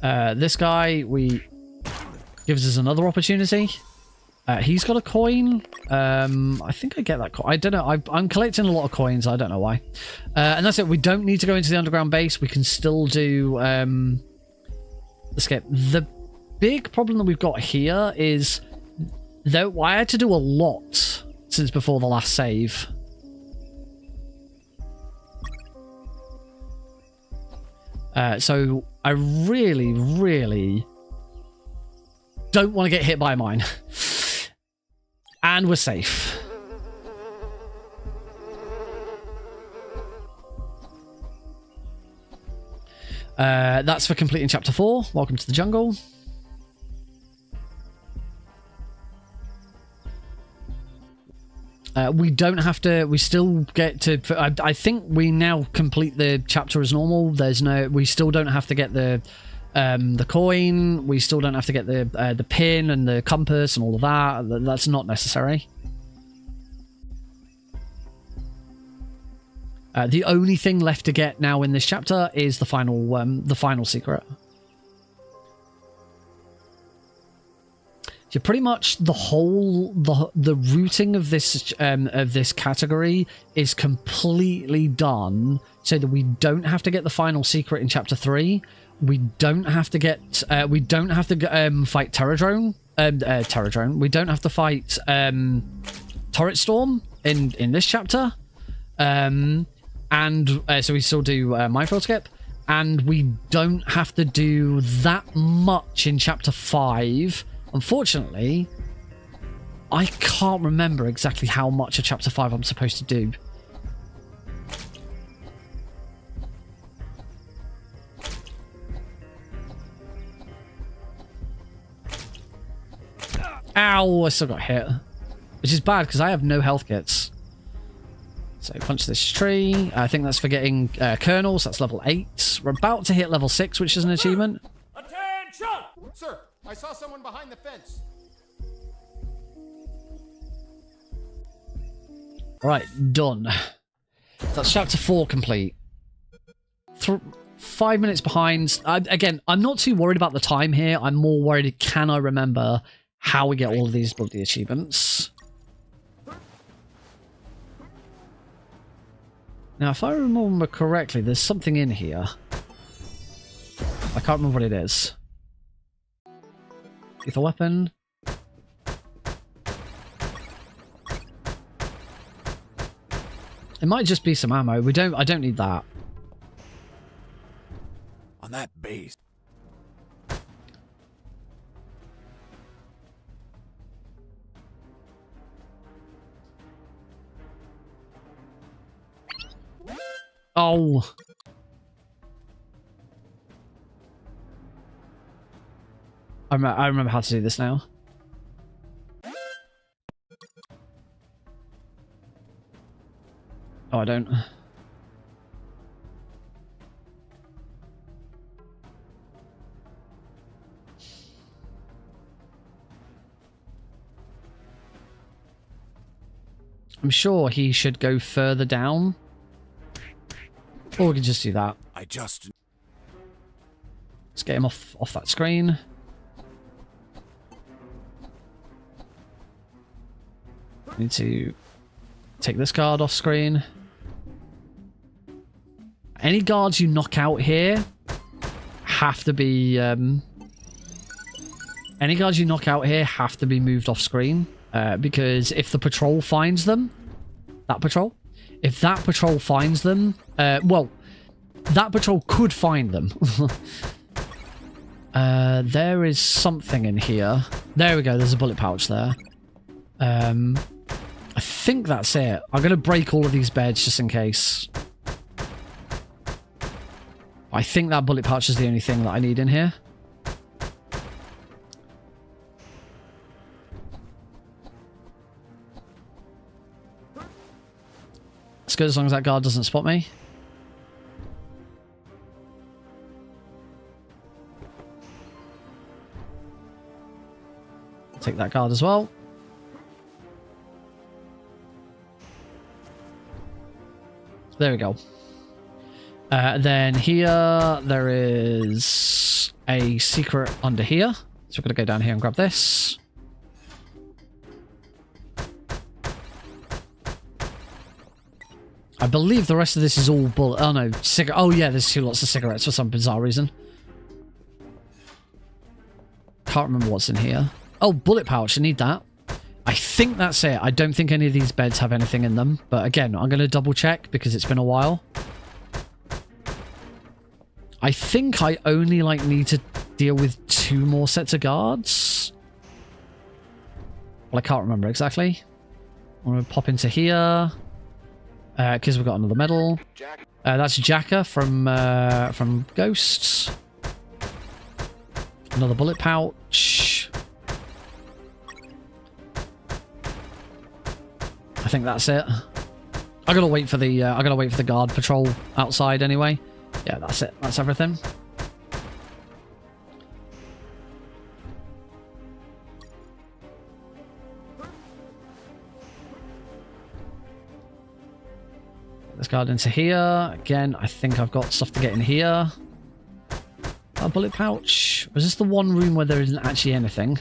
This guy, we Gives us another opportunity. He's got a coin. I think I get that coin. I don't know. I'm collecting a lot of coins. I don't know why. And that's it. We don't need to go into the underground base. We can still do escape. The big problem that we've got here is, though, I had to do a lot since before the last save. So I really, really don't want to get hit by mine. And we're safe. That's for completing chapter 4. Welcome to the jungle. We don't have to. We still get to. I think we now complete the chapter as normal. There's no. We still don't have to get the coin. We still don't have to get the pin and the compass and all of that. That's not necessary. The only thing left to get now in this chapter is the final secret. So pretty much the whole the routing of this category is completely done, so that we don't have to get the final secret in chapter 3. We don't have to get fight Terradrone. We don't have to fight Turret Storm in this chapter. So we still do minefield skip, and we don't have to do that much in chapter 5. Unfortunately, I can't remember exactly how much of chapter 5 I'm supposed to do. Ow, I still got hit. Which is bad because I have no health kits. So punch this tree. I think that's for getting kernels. That's level 8. We're about to hit level 6, which is an achievement. Attention! Sir, I saw someone behind the fence. Right, done. That's chapter 4 complete. 5 minutes behind. Again, I'm not too worried about the time here. I'm more worried, can I remember how we get all of these bloody achievements? Now, if I remember correctly, there's something in here. I can't remember what it is. Lethal weapon. It might just be some ammo. I don't need that. On that base. Oh. I remember how to do this now. Oh, I don't. I'm sure he should go further down. Or we can just do that. Let's get him off that screen. Need to take this guard off screen. Any guards you knock out here have to be moved off screen, because if the patrol finds them, if that patrol finds them, well, that patrol could find them. There is something in here. There we go. There's a bullet pouch there. I think that's it. I'm going to break all of these beds just in case. I think that bullet pouch is the only thing that I need in here. It's good as long as that guard doesn't spot me. I'll take that guard as well. There we go. Then here, there is a secret under here. So we're going to go down here and grab this. I believe the rest of this is all bullet. Oh no, oh yeah, there's lots of cigarettes for some bizarre reason. Can't remember what's in here. Oh, bullet pouch, I need that. I think that's it. I don't think any of these beds have anything in them. But again, I'm going to double check because it's been a while. I think I only like need to deal with 2 more sets of guards. Well, I can't remember exactly. I'm going to pop into here. Because we've got another medal. That's Jacker from Ghosts. Another bullet pouch. I think that's it. I gotta wait for the guard patrol outside anyway. Yeah, that's it. That's everything. Let's guard into here. Again, I think I've got stuff to get in here. A bullet pouch. Was this the one room where there isn't actually anything?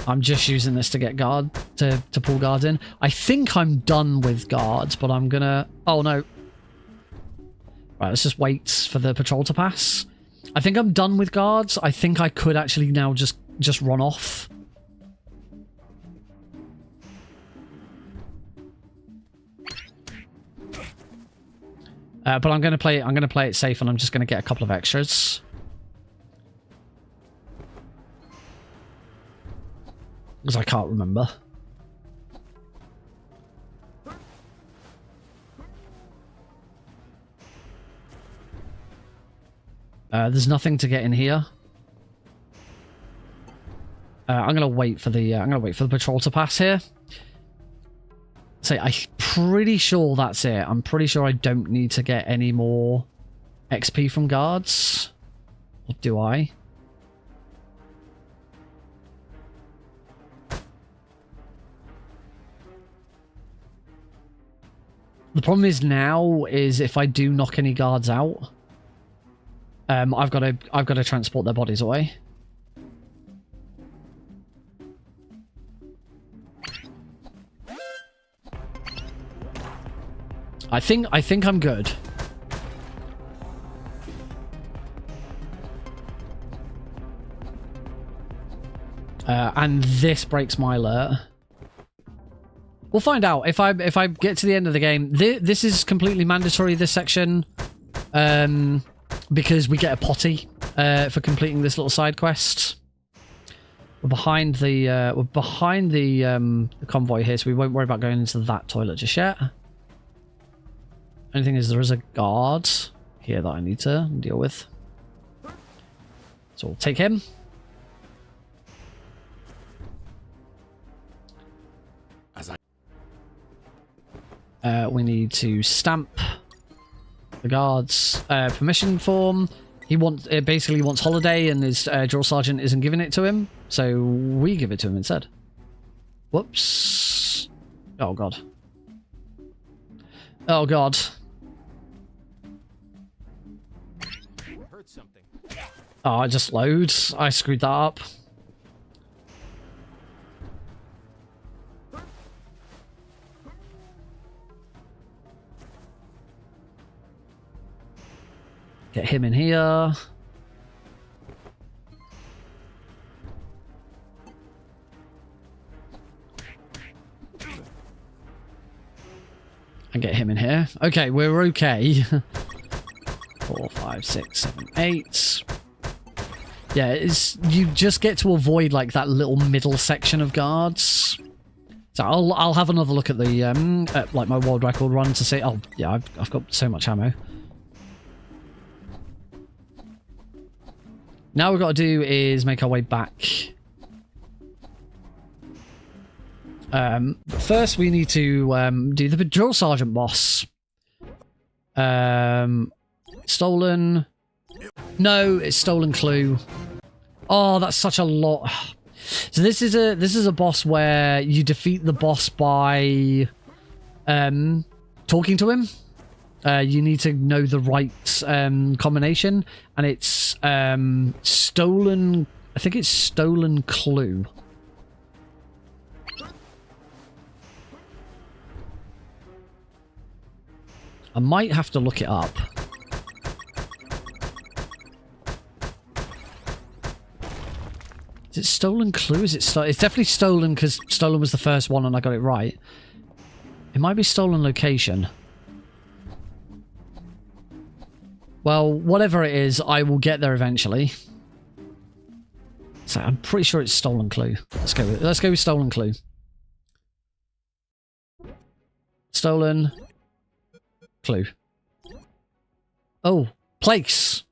I'm just using this to get to pull guards in. I think I'm done with guards, but I'm gonna... Oh, no. Right, let's just wait for the patrol to pass. I think I'm done with guards. I think I could actually now just run off. But I'm gonna play it safe, and I'm just gonna get a couple of extras. Because I can't remember. There's nothing to get in here. I'm gonna wait for the patrol to pass here. So I'm pretty sure that's it. I'm pretty sure I don't need to get any more XP from guards. Or do I? The problem is now is if I do knock any guards out, I've got to transport their bodies away. I think I'm good. And this breaks my alert. We'll find out if I get to the end of the game. This is completely mandatory, this section, because we get a potty for completing this little side quest. We're behind the convoy here, so we won't worry about going into that toilet just yet. Only thing is, there is a guard here that I need to deal with, so we'll take him. We need to stamp the guard's permission form. He basically wants holiday, and his drill sergeant isn't giving it to him, so we give it to him instead. Whoops! Oh god! Oh god! Heard something. Oh, I just load. I screwed that up. Get him in here. And get him in here. Okay, we're okay. 4, 5, 6, 7, 8. Yeah, you just get to avoid like that little middle section of guards. So I'll have another look at the at, like my world record run to see. Oh yeah, I've got so much ammo. Now we've got to do is make our way back. First, we need to do the drill sergeant boss. Stolen. No, it's stolen clue. Oh, that's such a lot. So this is a boss where you defeat the boss by talking to him. You need to know the right combination, and it's stolen. I think it's stolen clue. I might have to look it up. Is it stolen clue? Is it it's definitely stolen because stolen was the first one and I got it right. It might be stolen location. Well, whatever it is, I will get there eventually. So I'm pretty sure it's stolen clue. Let's go with stolen clue. Stolen clue. Oh, place.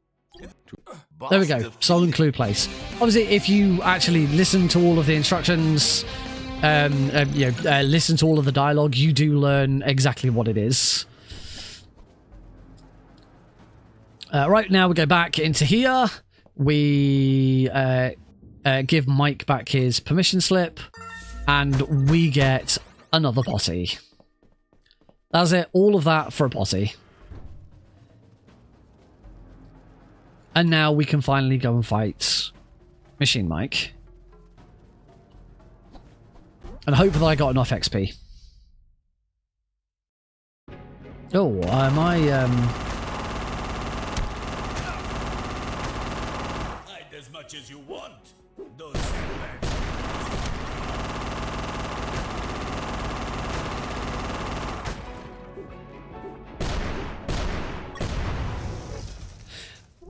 There we go. Stolen clue place. Obviously, if you actually listen to all of the instructions, listen to all of the dialogue, you do learn exactly what it is. Right now, we go back into here. We give Mike back his permission slip, and we get another potty. That's it. All of that for a potty. And now we can finally go and fight Machine Mike. And hope that I got enough XP. Oh, Hide as much as you want. Those sandbags.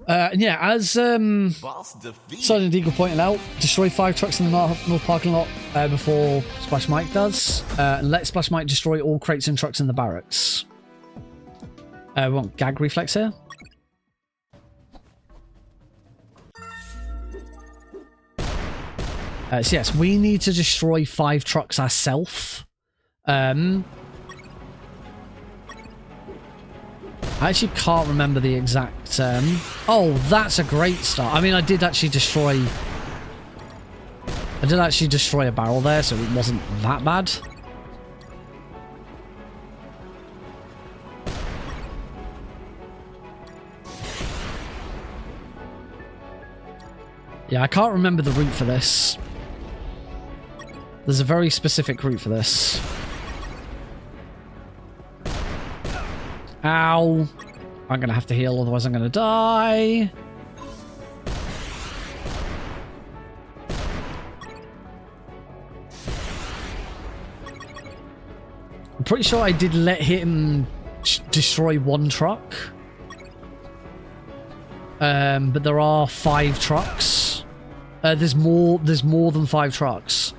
yeah, as Sergeant Eagle pointed out, destroy 5 trucks in the North parking lot before Splash Mike does. And let Splash Mike destroy all crates and trucks in the barracks. We want gag reflex here. So yes, we need to destroy 5 trucks ourselves. I actually can't remember the exact... Oh, that's a great start. I mean, I did actually destroy a barrel there, so it wasn't that bad. Yeah, I can't remember the route for this. There's a very specific route for this. Ow. I'm going to have to heal, otherwise I'm going to die. I'm pretty sure I did let him destroy 1 truck. But there are 5 trucks. There's more than 5 trucks.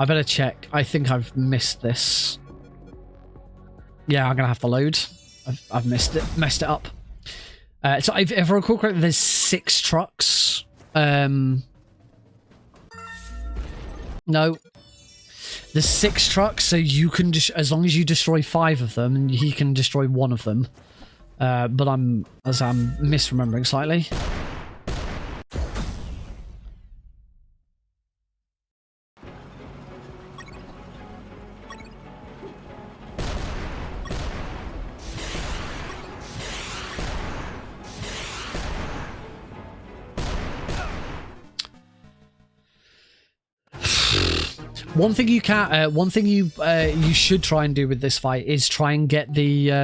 I better check. I think I've missed this. Yeah, I'm gonna have to load. I've messed it up. So if I recall correctly, there's 6 trucks. No, there's 6 trucks. So you can as long as you destroy 5 of them, and he can destroy 1 of them. But I'm misremembering slightly. One thing you should try and do with this fight is try and get the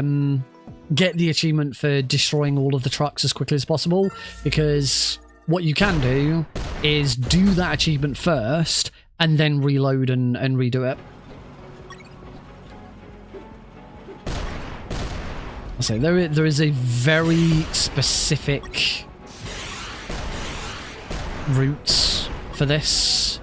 achievement for destroying all of the trucks as quickly as possible, because what you can do is do that achievement first and then reload and redo it. So there is a very specific route for this.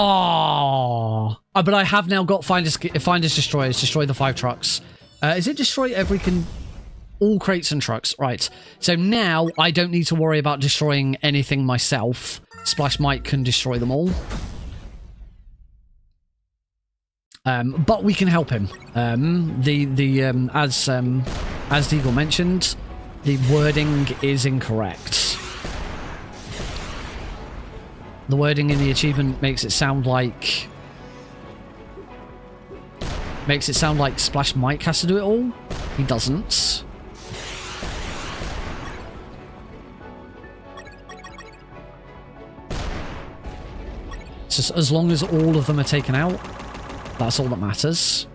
Oh, but I have now got Finders Destroyers. Destroy the 5 trucks. Is it destroy all crates and trucks? Right. So now I don't need to worry about destroying anything myself. Splash Mike can destroy them all. But we can help him. As Deagle mentioned, the wording is incorrect. The wording in the achievement makes it sound like Splash Mike has to do it all. He doesn't. It's just as long as all of them are taken out, that's all that matters.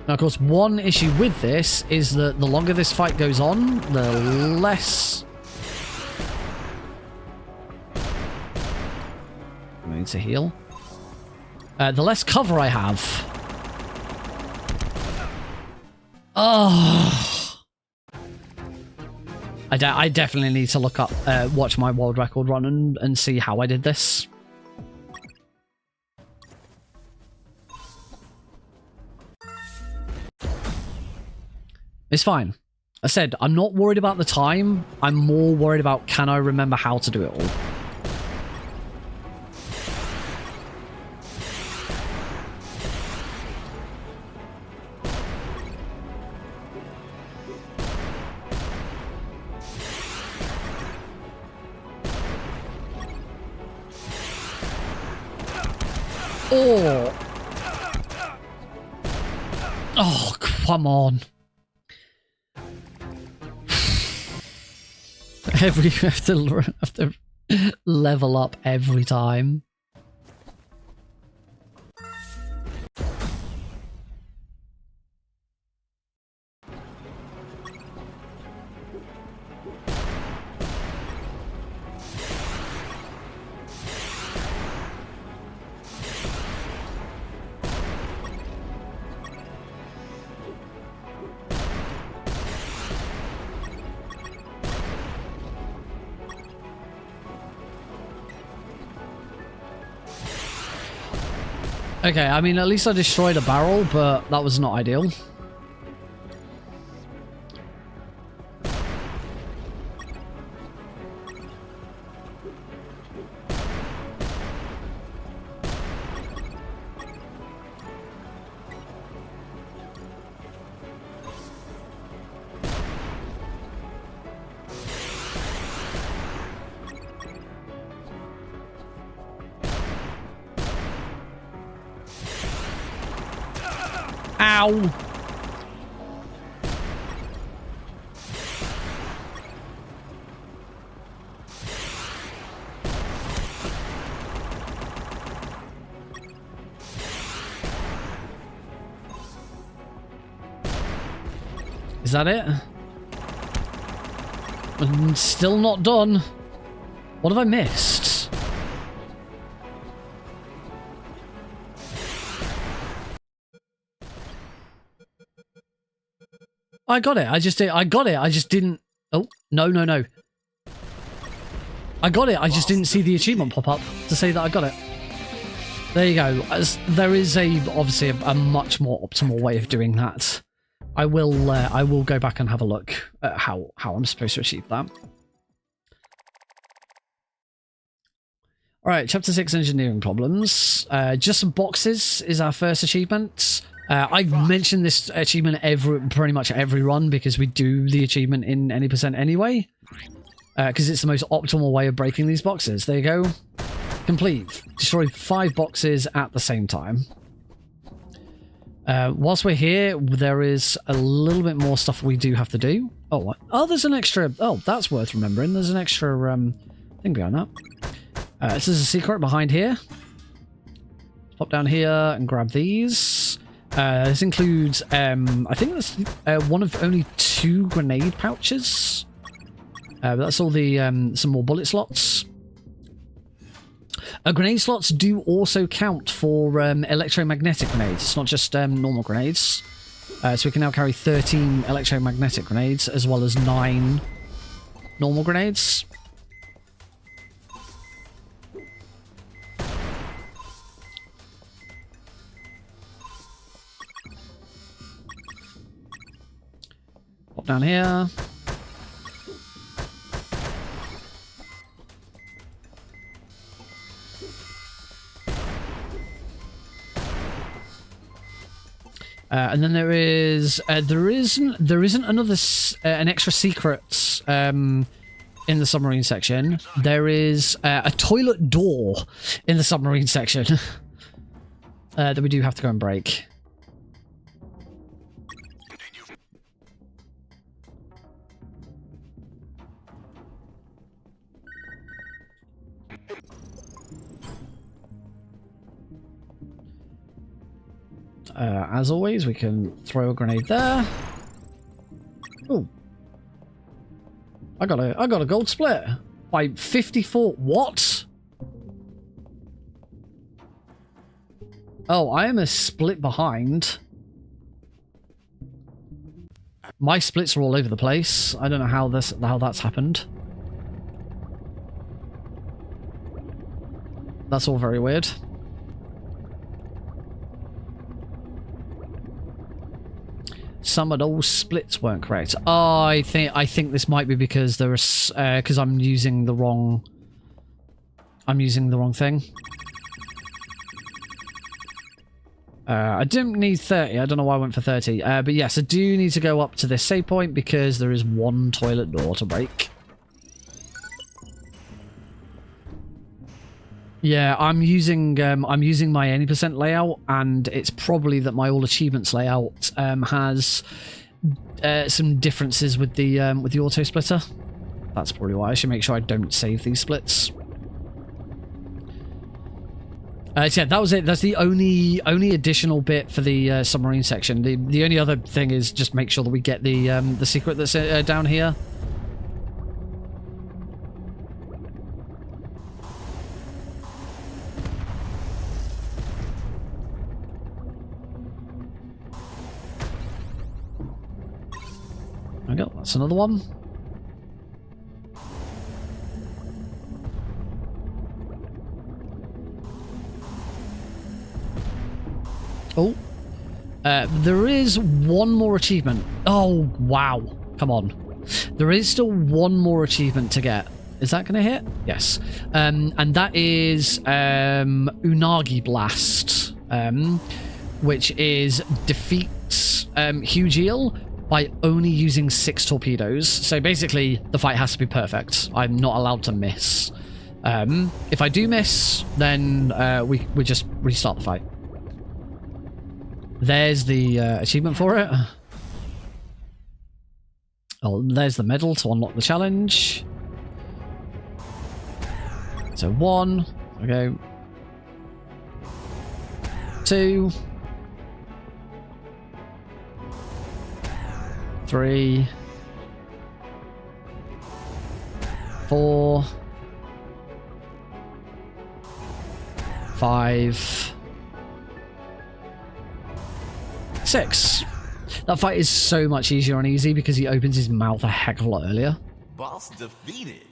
Now, of course, one issue with this is that the longer this fight goes on, the less... I need to heal. The less cover I have. Oh. I definitely need to look up, watch my world record run and see how I did this. It's fine. I said, I'm not worried about the time. I'm more worried about, can I remember how to do it all? Oh, come on. You have to level up every time. Okay, I mean, at least I destroyed a barrel, but that was not ideal. Ow! Is that it? I'm still not done. What have I missed? I got it. I got it. I just didn't... Oh, no, no, no. I got it. I just didn't see the achievement pop up to say that I got it. There you go. There is obviously a much more optimal way of doing that. I will go back and have a look at how I'm supposed to achieve that. All right, Chapter 6, Engineering Problems. Just some boxes is our first achievement. I've mentioned this achievement pretty much every run because we do the achievement in any percent anyway. Because it's the most optimal way of breaking these boxes. There you go. Complete. Destroy 5 boxes at the same time. Whilst we're here, there is a little bit more stuff we do have to do. Oh, what? Oh, there's an extra... Oh, that's worth remembering. There's an extra thing behind that. This is a secret behind here. Pop down here and grab these. This includes, I think that's one of only 2 grenade pouches. But that's all the, some more bullet slots. Grenade slots do also count for electromagnetic grenades. It's not just normal grenades. So we can now carry 13 electromagnetic grenades as well as 9 normal grenades. Pop down here. And then there isn't another an extra secret in the submarine section. There is a toilet door in the submarine section that we do have to go and break. As always, we can throw a grenade there. Oh, I got a gold split by 54. What? Oh, I am a split behind. My splits are all over the place. I don't know how that's happened. That's all very weird. Some of those splits weren't correct. Oh, I think this might be because there is because I'm using the wrong thing. I didn't need 30. I don't know why I went for 30. But yes, I do need to go up to this save point because there is one toilet door to break. Yeah, I'm using my any percent layout, and it's probably that my all achievements layout has some differences with the auto splitter. That's probably why. I should make sure I don't save these splits. So yeah, that was it. That's the only additional bit for the submarine section. The only other thing is just make sure that we get the secret that's down here. There we go. That's another one. Oh. There is one more achievement. Oh, wow. Come on. There is still one more achievement to get. Is that going to hit? Yes. And that is Unagi Blast, which is defeats Huge Eel by only using 6 torpedoes. So basically, the fight has to be perfect. I'm not allowed to miss. If I do miss, then we just restart the fight. There's the achievement for it. Oh, there's the medal to unlock the challenge. So 1, okay. 2, 3, 4, 5, 6. That fight is so much easier on easy because he opens his mouth a heck of a lot earlier. Boss defeated.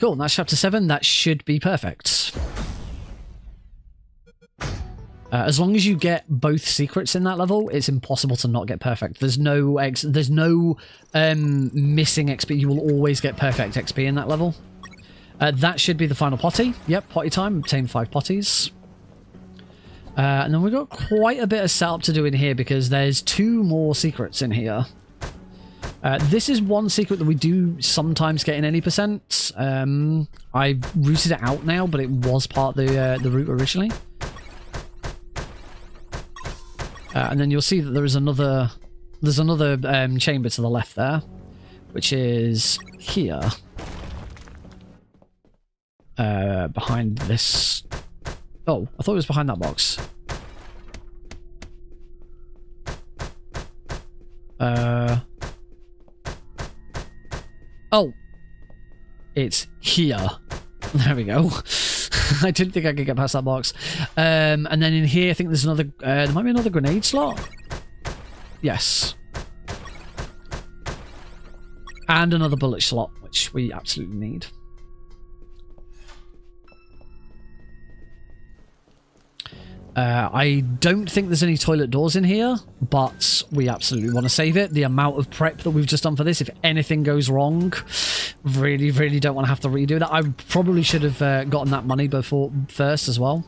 Cool, that's chapter 7. That should be perfect. As long as you get both secrets in that level, it's impossible to not get perfect. There's no missing XP. You will always get perfect XP in that level. That should be the final potty. Yep, potty time. Obtain 5 potties. And then we've got quite a bit of setup to do in here because there's 2 more secrets in here. This is one secret that we do sometimes get in any percent. I've routed it out now, but it was part of the route originally. And then you'll see that there's another chamber to the left there, which is here. Behind this. Oh, I thought it was behind that box. Oh, it's here. There we go. I didn't think I could get past that box. And then in here, I think there's another. There might be another grenade slot. Yes. And another bullet slot, which we absolutely need. I don't think there's any toilet doors in here, but we absolutely want to save it. The amount of prep that we've just done for this, if anything goes wrong, really, really don't want to have to redo that. I probably should have gotten that money first as well.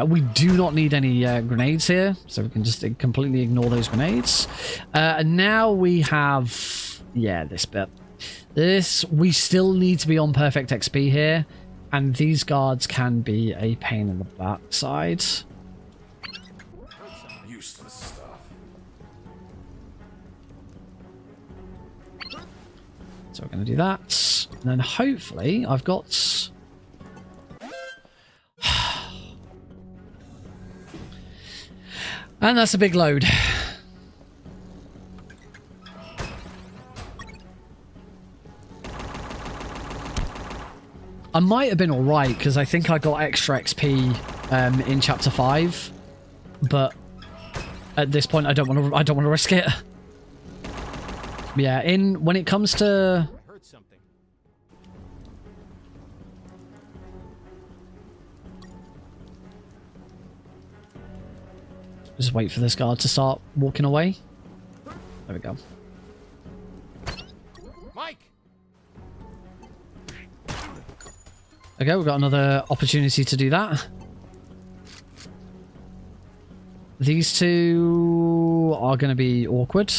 We do not need any grenades here, so we can just completely ignore those grenades. And now we have, yeah, this bit. We still need to be on perfect XP here, and these guards can be a pain in the backside. Useless stuff. So we're going to do that, and then hopefully I've got... And that's a big load. I might have been alright, because I think I got extra XP in Chapter 5. But at this point, I don't want to risk it. Yeah, when it comes to... Just wait for this guard to start walking away. There we go. Mike. Okay, we've got another opportunity to do that. These two are going to be awkward.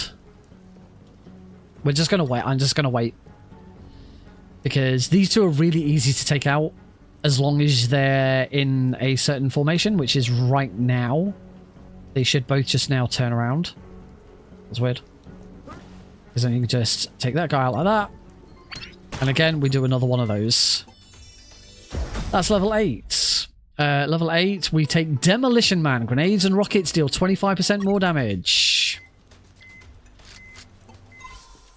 We're just going to wait. I'm just going to wait. Because these two are really easy to take out as long as they're in a certain formation, which is right now. They should both just now turn around. That's weird. Because then you can just take that guy out like that. And again, we do another one of those. That's level 8. Level 8, we take Demolition Man. Grenades and rockets deal 25% more damage.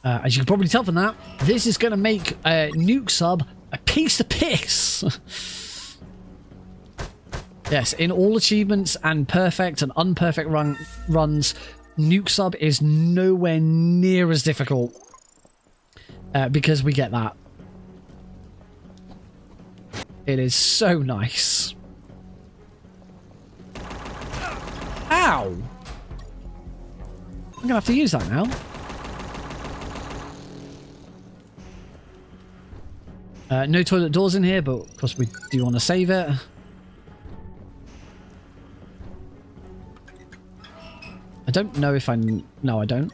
As you can probably tell from that, this is going to make Nuke Sub a piece of piss. Yes, in all achievements and perfect and unperfect runs, Nuke Sub is nowhere near as difficult because we get that. It is so nice. Ow! I'm going to have to use that now. No toilet doors in here, but of course we do want to save it. I don't know if no, I don't.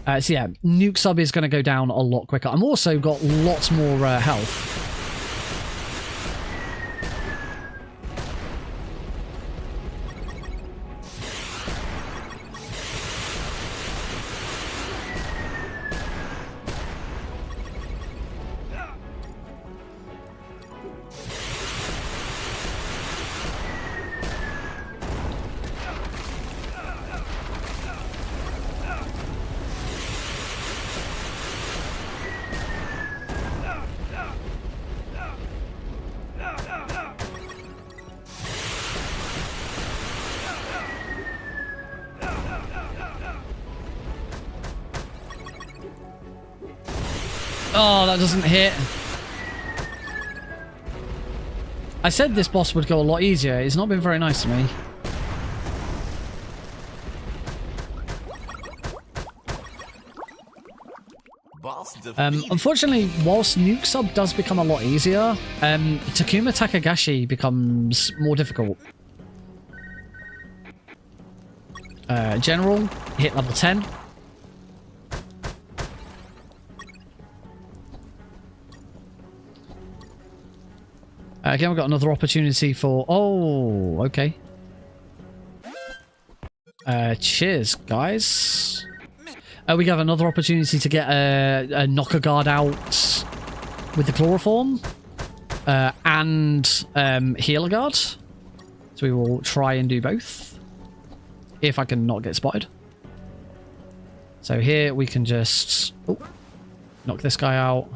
So yeah, Nuke Sub is going to go down a lot quicker. I'm also got lots more health. Oh, that doesn't hit. I said this boss would go a lot easier. It's not been very nice to me. Unfortunately, whilst Nuke Sub does become a lot easier, Takuma Takagashi becomes more difficult. General, hit level 10. Again, we've got another opportunity for... Oh, okay. Cheers, guys. We have another opportunity to get a knocker guard out with the chloroform. And healer guard. So we will try and do both. If I can not get spotted. So here we can just... Oh, knock this guy out.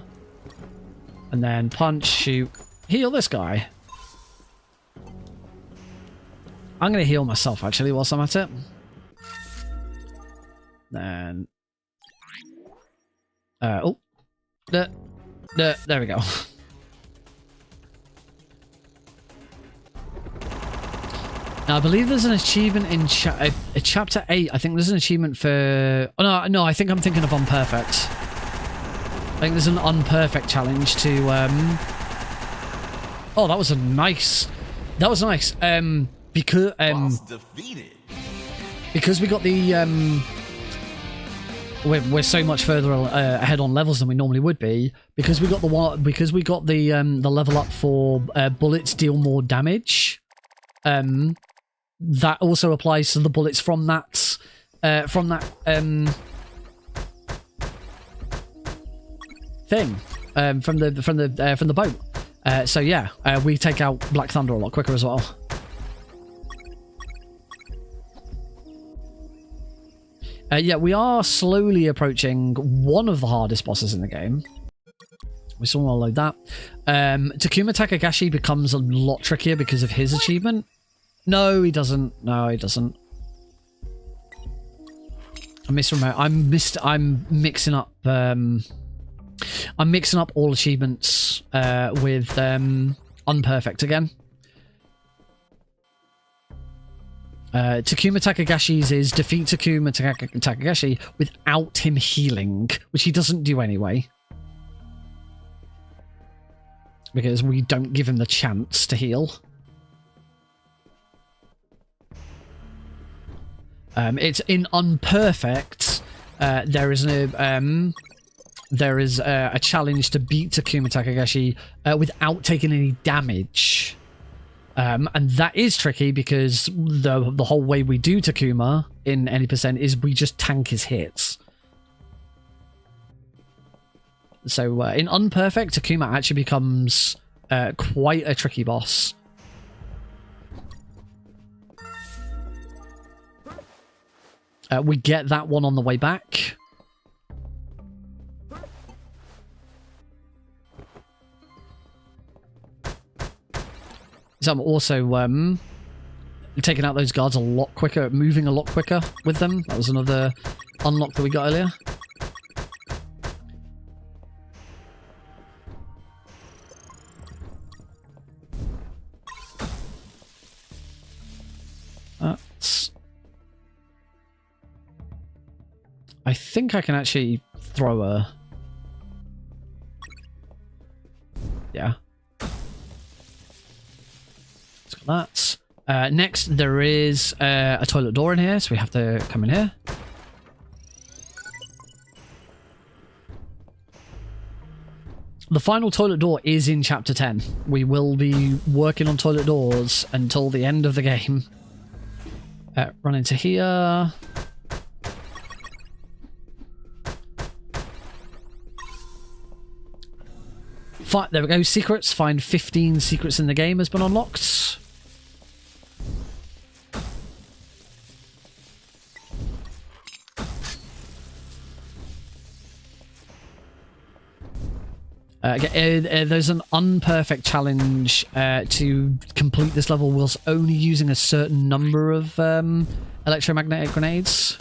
And then punch, shoot... Heal this guy. I'm going to heal myself, actually, whilst I'm at it. Then... there we go. Now, I believe there's an achievement in Chapter 8. I think there's an achievement for... Oh, no, I think I'm thinking of Unperfect. I think there's an Unperfect challenge to... Oh, that was a nice... That was nice. Because we got the... We're so much further ahead on levels than we normally would be, because we got the level up for bullets deal more damage. That also applies to the bullets from that thing, from the boat. So yeah, we take out Black Thunder a lot quicker as well. Yeah, we are slowly approaching one of the hardest bosses in the game. We still want to load that. Takuma Takagashi becomes a lot trickier because of his achievement. No, he doesn't. No, he doesn't. I'm mixing up. I'm mixing up all achievements with Unperfect again. Takuma Takagashi's is defeat Takuma Takagashi without him healing, which he doesn't do anyway. Because we don't give him the chance to heal. It's in Unperfect. There is a challenge to beat Takuma Takagashi without taking any damage. And that is tricky because the whole way we do Takuma in any percent is we just tank his hits. So in Unperfect, Takuma actually becomes quite a tricky boss. We get that one on the way back. So I'm also taking out those guards a lot quicker, moving a lot quicker with them. That was another unlock that we got earlier. I think I can actually throw a... Yeah. Let's got that. Next, there is a toilet door in here, so we have to come in here. The final toilet door is in Chapter 10. We will be working on toilet doors until the end of the game. Run into here. There we go, secrets. Find 15 secrets in the game has been unlocked. There's an Unperfect challenge to complete this level whilst only using a certain number of electromagnetic grenades.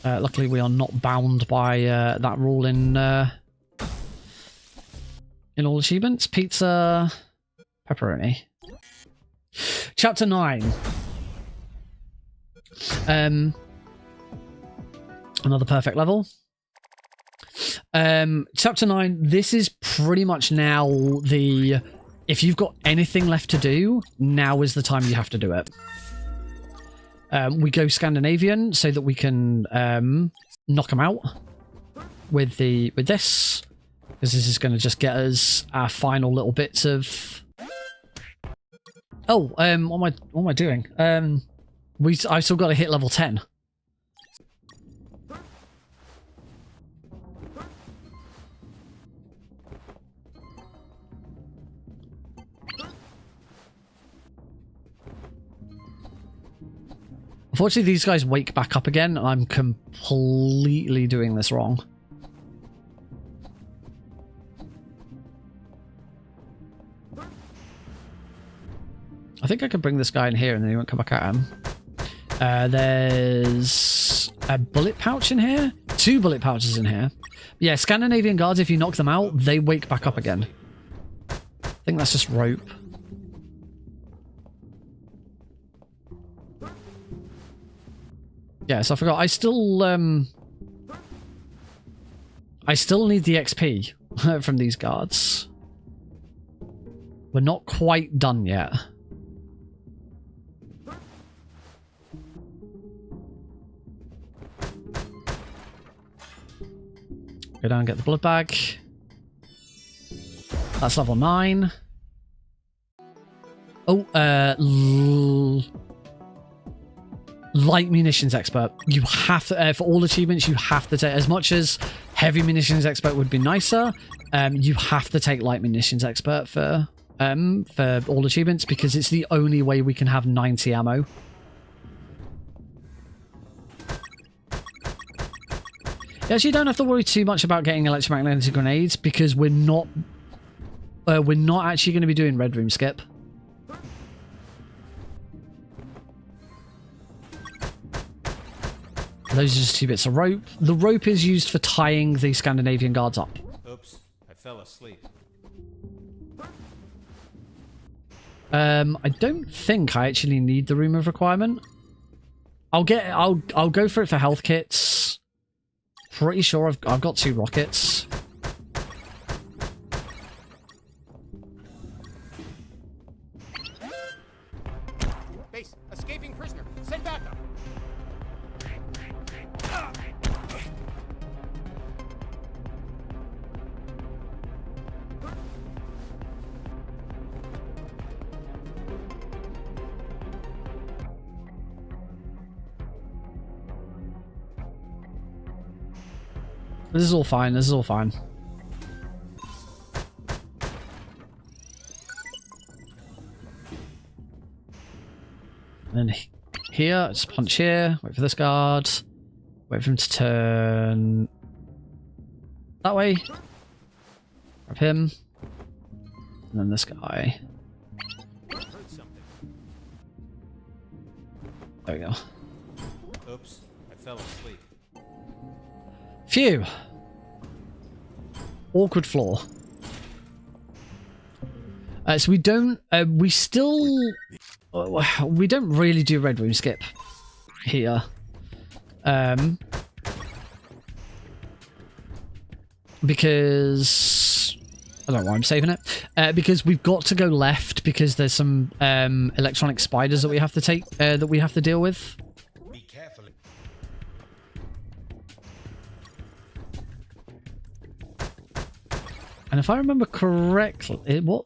Luckily, we are not bound by that rule in all achievements. Pizza, pepperoni. Chapter 9. Another perfect level. Chapter 9. This is pretty much now the... If you've got anything left to do, now is the time you have to do it. We go Scandinavian so that we can knock them out with this, because this is going to just get us our final little bits of. Oh, what am I doing? I still got to hit level 10. Unfortunately, these guys wake back up again, and I'm completely doing this wrong. think I could bring this guy in here and then he won't come back at him. There's a bullet pouch in here. 2 bullet pouches in here. Yeah, Scandinavian guards, if you knock them out, they wake back up again. I think that's just rope. Yeah, so I forgot. I still need the XP from these guards. We're not quite done yet. Go down and get the blood bag. That's level 9. Oh, light munitions expert. You have to, for all achievements, you have to take, as much as heavy munitions expert would be nicer, you have to take light munitions expert for all achievements because it's the only way we can have 90 ammo. You actually don't have to worry too much about getting electromagnetic grenades because we're not actually going to be doing red room skip. Those are just 2 bits of rope. The rope is used for tying the Scandinavian guards up. Oops, I fell asleep. I don't think I actually need the room of requirement. I'll go for it for health kits. Pretty sure I've got 2 rockets. Base, escaping prisoner. Send backup. This is all fine. This is all fine. And then here, just punch here. Wait for this guard. Wait for him to turn that way. Grab him. And then this guy. There we go. Oops, I fell asleep. Phew. Awkward floor. So we don't, we don't really do red room skip here. Because I don't know why I'm saving it. Because we've got to go left because there's some electronic spiders that we have to take, that we have to deal with. Be careful. And if I remember correctly, what?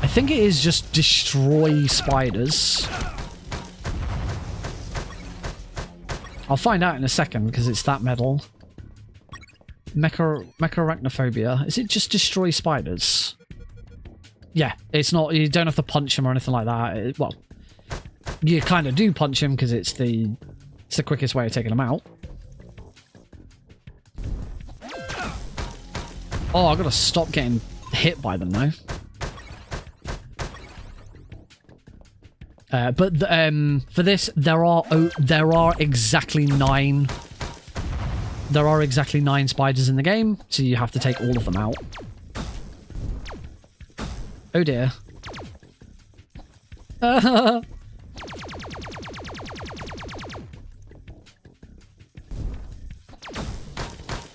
I think it is just destroy spiders. I'll find out in a second because it's that medal. Mecha-arachnophobia. Is it just destroy spiders? Yeah, it's not. You don't have to punch them or anything like that. Well, you kind of do punch them because it's the quickest way of taking them out. Oh, I've got to stop getting hit by them now. But for this, there are exactly 9. There are exactly 9 spiders in the game, so you have to take all of them out. Oh dear.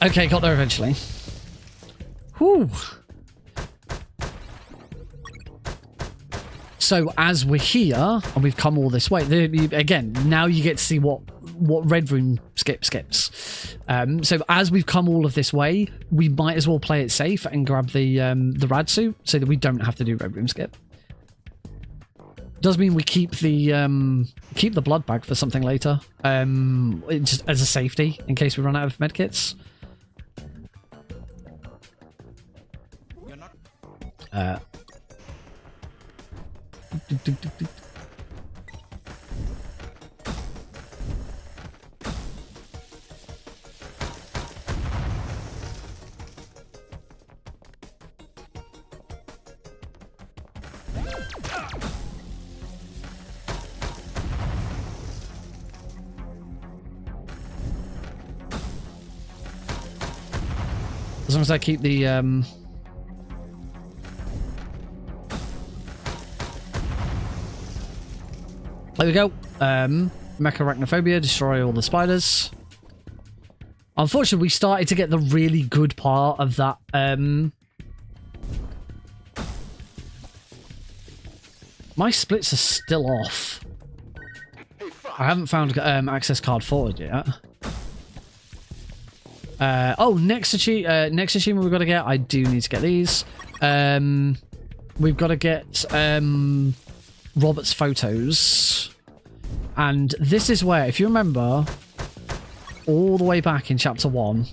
Okay, got there eventually. Whew. So as we're here and we've come all this way, again, now you get to see what red room skips. So as we've come all of this way, we might as well play it safe and grab the rad suit so that we don't have to do red room skip. Does mean we keep the blood bag for something later, just as a safety in case we run out of medkits. As long as I keep the there we go. Mecharachnophobia, destroy all the spiders. Unfortunately, we started to get the really good part of that. My splits are still off. I haven't found access card forward yet. Oh, next achievement we've got to get. I do need to get these. We've got to get Robert's photos. And this is where, if you remember, all the way back in chapter 1.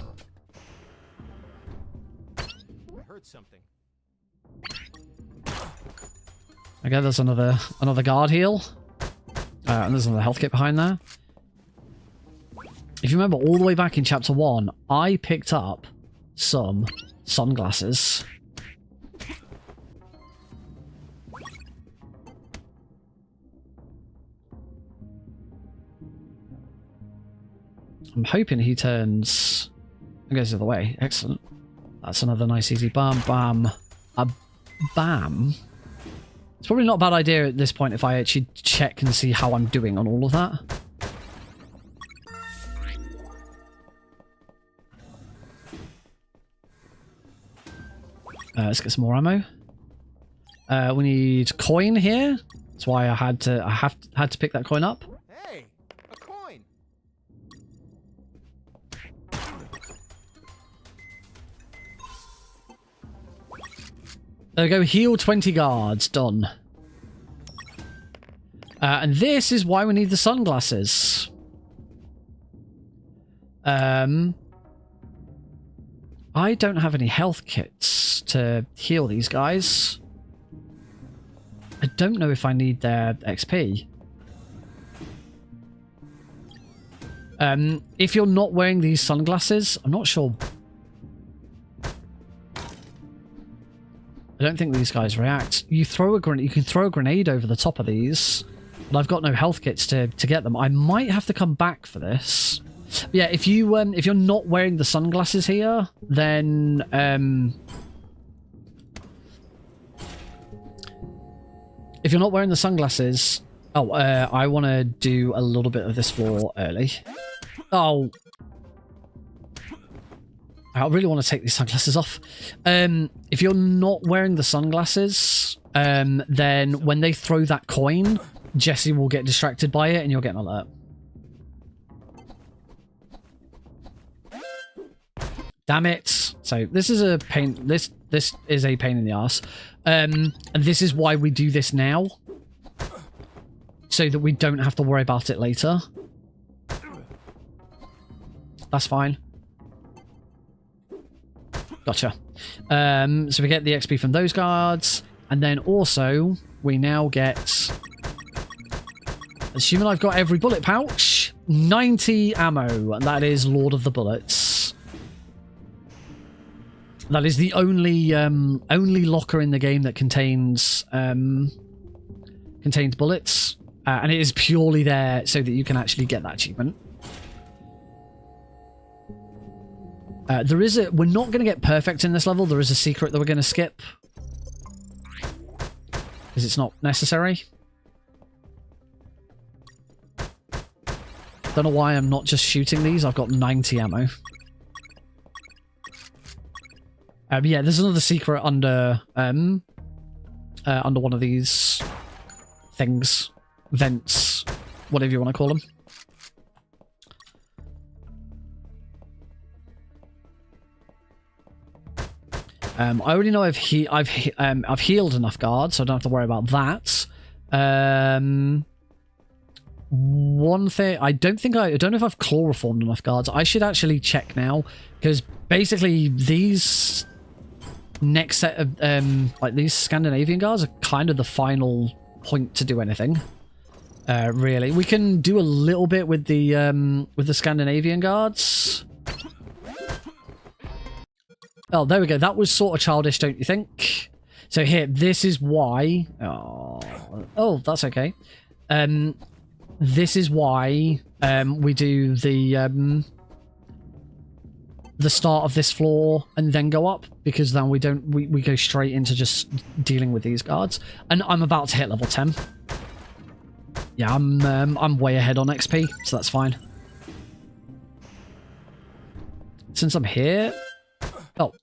I heard something. Okay, there's another guard heal. And there's another health kit behind there. If you remember, all the way back in chapter 1, I picked up some sunglasses. I'm hoping he turns and goes the other way. Excellent. That's another nice easy bam, bam, a bam. It's probably not a bad idea at this point if I actually check and see how I'm doing on all of that. Let's get some more ammo. We need coin here. That's why I had to pick that coin up. Hey, a coin. There we go. Heal 20 guards. Done. And this is why we need the sunglasses. I don't have any health kits to heal these guys. I don't know if I need their XP. If you're not wearing these sunglasses, I'm not sure. I don't think these guys react. You can throw a grenade over the top of these, but I've got no health kits to get them. I might have to come back for this. Yeah, if you're not wearing the sunglasses here, then if you're not wearing the sunglasses, I want to do a little bit of this floor early. Oh, I really want to take these sunglasses off. If you're not wearing the sunglasses, then when they throw that coin, Jesse will get distracted by it, and you'll get an alert. Damn it! So this is a pain. This is a pain in the ass, and this is why we do this now, so that we don't have to worry about it later. That's fine. Gotcha. So we get the XP from those guards, and then also we now get, assuming I've got every bullet pouch, 90 ammo, and that is Lord of the Bullets. That is the only locker in the game that contains bullets, and it is purely there so that you can actually get that achievement. We're not going to get perfect in this level. There is a secret that we're going to skip because it's not necessary. Don't know why I'm not just shooting these. I've got 90 ammo. Yeah, there's another secret under one of these things, vents, whatever you want to call them. I already know I've healed enough guards, so I don't have to worry about that. One thing, I don't know if I've chloroformed enough guards. I should actually check now, because basically these next set of like these Scandinavian guards are kind of the final point to do anything. Really, we can do a little bit with the Scandinavian guards. Oh, there we go. That was sort of childish, don't you think? So here, this is why. Oh, that's okay. This is why we do the the start of this floor and then go up, because then we go straight into just dealing with these guards. And I'm about to hit level 10. Yeah, I'm way ahead on XP, so that's fine. Since I'm here, oh,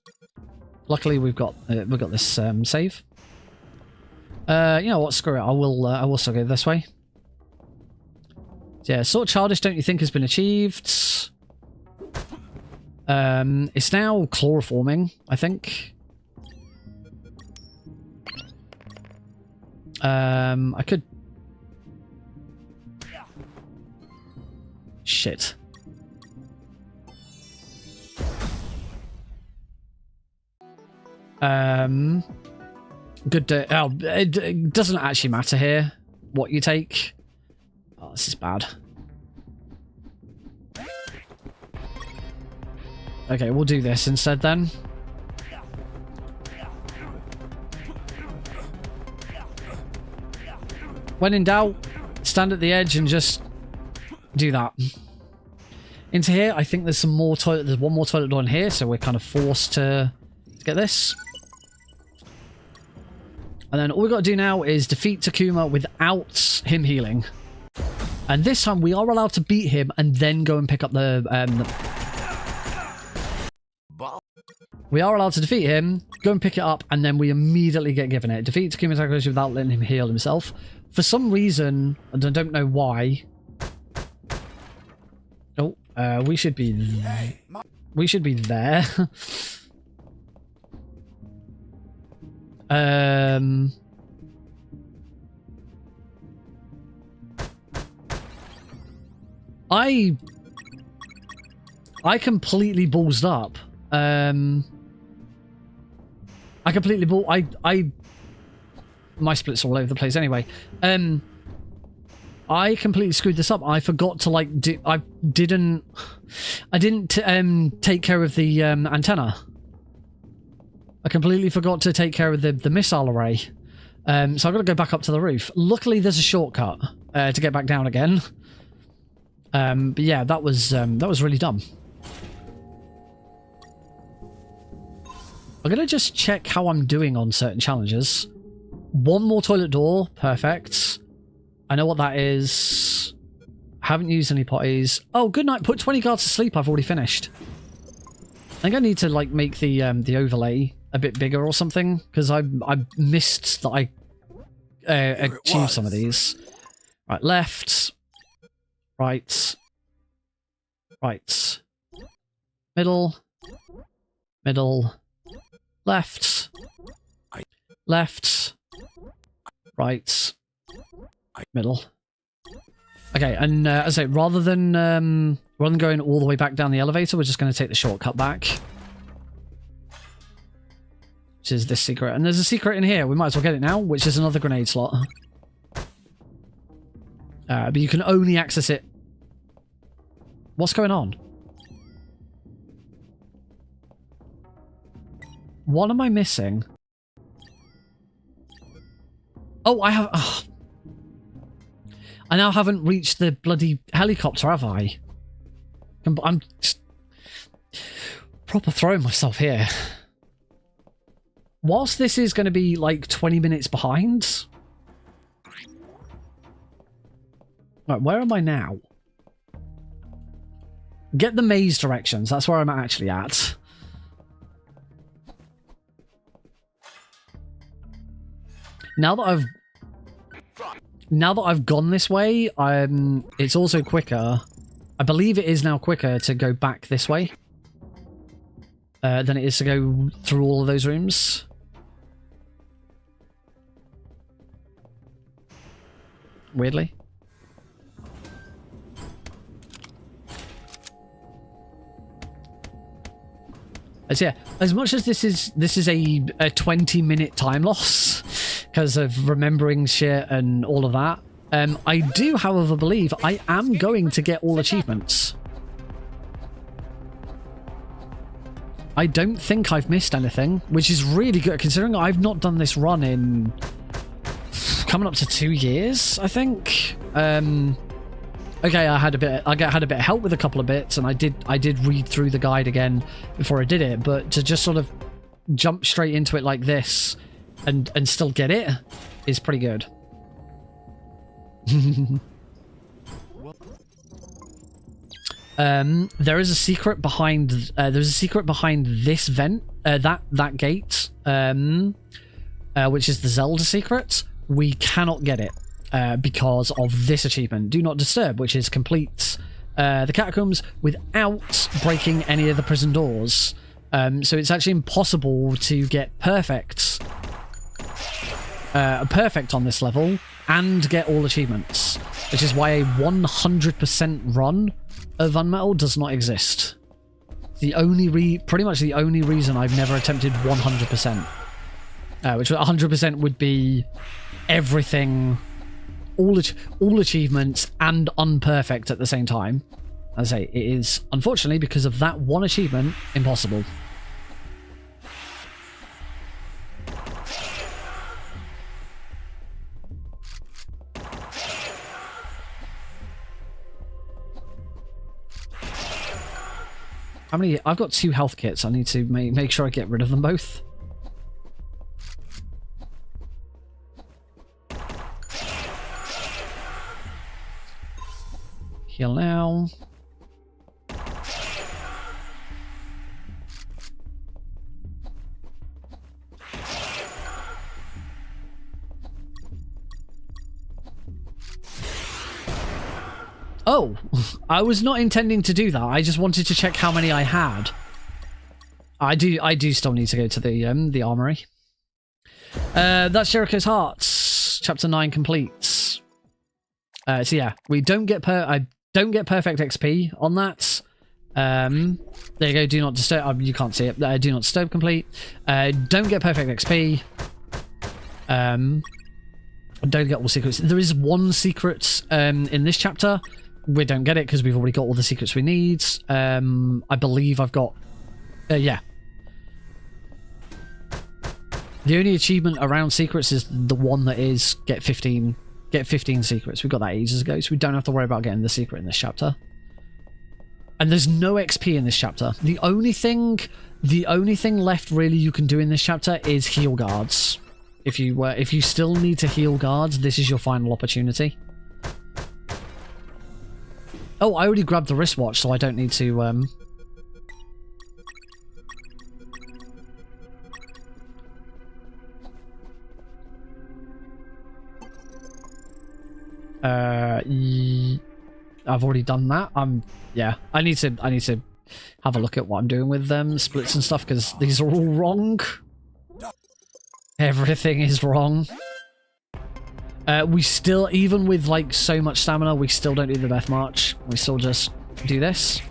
luckily we've got this save. You know what? Screw it. I will still go this way. Yeah, sort of childish, don't you think, has been achieved? It's now chloroforming, I think. I could. Shit. Good day. Oh, it doesn't actually matter here what you take. Oh, this is bad. Okay, we'll do this instead then. When in doubt, stand at the edge and just do that. Into here, I think there's some more toilet. There's one more toilet door in here, so we're kind of forced to get this. And then all we've got to do now is defeat Takuma without him healing. And this time we are allowed to beat him and then go and pick up we are allowed to defeat him, go and pick it up, and then we immediately get given it. Defeat Takuma's aggression without letting him heal himself. For some reason, and I don't know why. Oh, we should be there. I completely ballsed up. My splits are all over the place anyway. I completely screwed this up. I forgot to I didn't take care of the antenna. I completely forgot to take care of the missile array. So I've got to go back up to the roof. Luckily there's a shortcut to get back down again. But yeah, that was really dumb. I'm gonna just check how I'm doing on certain challenges. One more toilet door, perfect. I know what that is. Haven't used any potties. Oh, good night. Put 20 guards to sleep. I've already finished. I think I need to make the overlay a bit bigger or something, because I missed that I achieved some of these. Right, left, right, right, middle, left, right, middle. Okay, and as I say, rather than going all the way back down the elevator, we're just going to take the shortcut back, which is this secret. And there's a secret in here. We might as well get it now, which is another grenade slot. But you can only access it. What's going on? What am I missing? Oh, I have... Oh. I now haven't reached the bloody helicopter, have I? I'm just proper throwing myself here. Whilst this is going to be like 20 minutes behind... Right, where am I now? Get the maze directions. That's where I'm actually at. Now that I've gone this way, it's also quicker. I believe it is now quicker to go back this way than it is to go through all of those rooms. Weirdly. As yeah, as much as this is a 20-minute time loss because of remembering shit and all of that, I do, however, believe I am going to get all achievements. I don't think I've missed anything, which is really good considering I've not done this run in coming up to 2 years, I think. okay, I had a bit of help with a couple of bits, and I did read through the guide again before I did it, but to just sort of jump straight into it like this and still get it is pretty good. There is a secret behind this vent, that gate, which is the Zelda secret. We cannot get it because of this achievement, Do Not Disturb, which is complete the catacombs without breaking any of the prison doors. So it's actually impossible to get perfect on this level and get all achievements, which is why a 100% run of UnMetal does not exist. Pretty much the only reason I've never attempted 100%, which 100% would be everything, all achievements and unperfect at the same time. As I say, it is, unfortunately, because of that one achievement, impossible. How many? I've got 2 health kits. I need to make sure I get rid of them both. Heal now. Oh, I was not intending to do that. I just wanted to check how many I had. I do still need to go to the armory. That's Jericho's Hearts. Chapter 9 completes. So yeah, we don't get I don't get perfect XP on that. There you go. Do not disturb. You can't see it. Do not disturb complete. Don't get perfect XP. Don't get all secrets. There is one secret in this chapter. We don't get it because we've already got all the secrets we need. I believe I've got... yeah. The only achievement around secrets is the one that is get 15 secrets. We got that ages ago, so we don't have to worry about getting the secret in this chapter. And there's no XP in this chapter. The only thing left really you can do in this chapter is heal guards. If you still need to heal guards, this is your final opportunity. Oh, I already grabbed the wristwatch, so I don't need to... I've already done that. Yeah, I need to have a look at what I'm doing with splits and stuff, because these are all wrong. Everything is wrong. We still, even with like so much stamina, we still don't do the death march. We still just do this.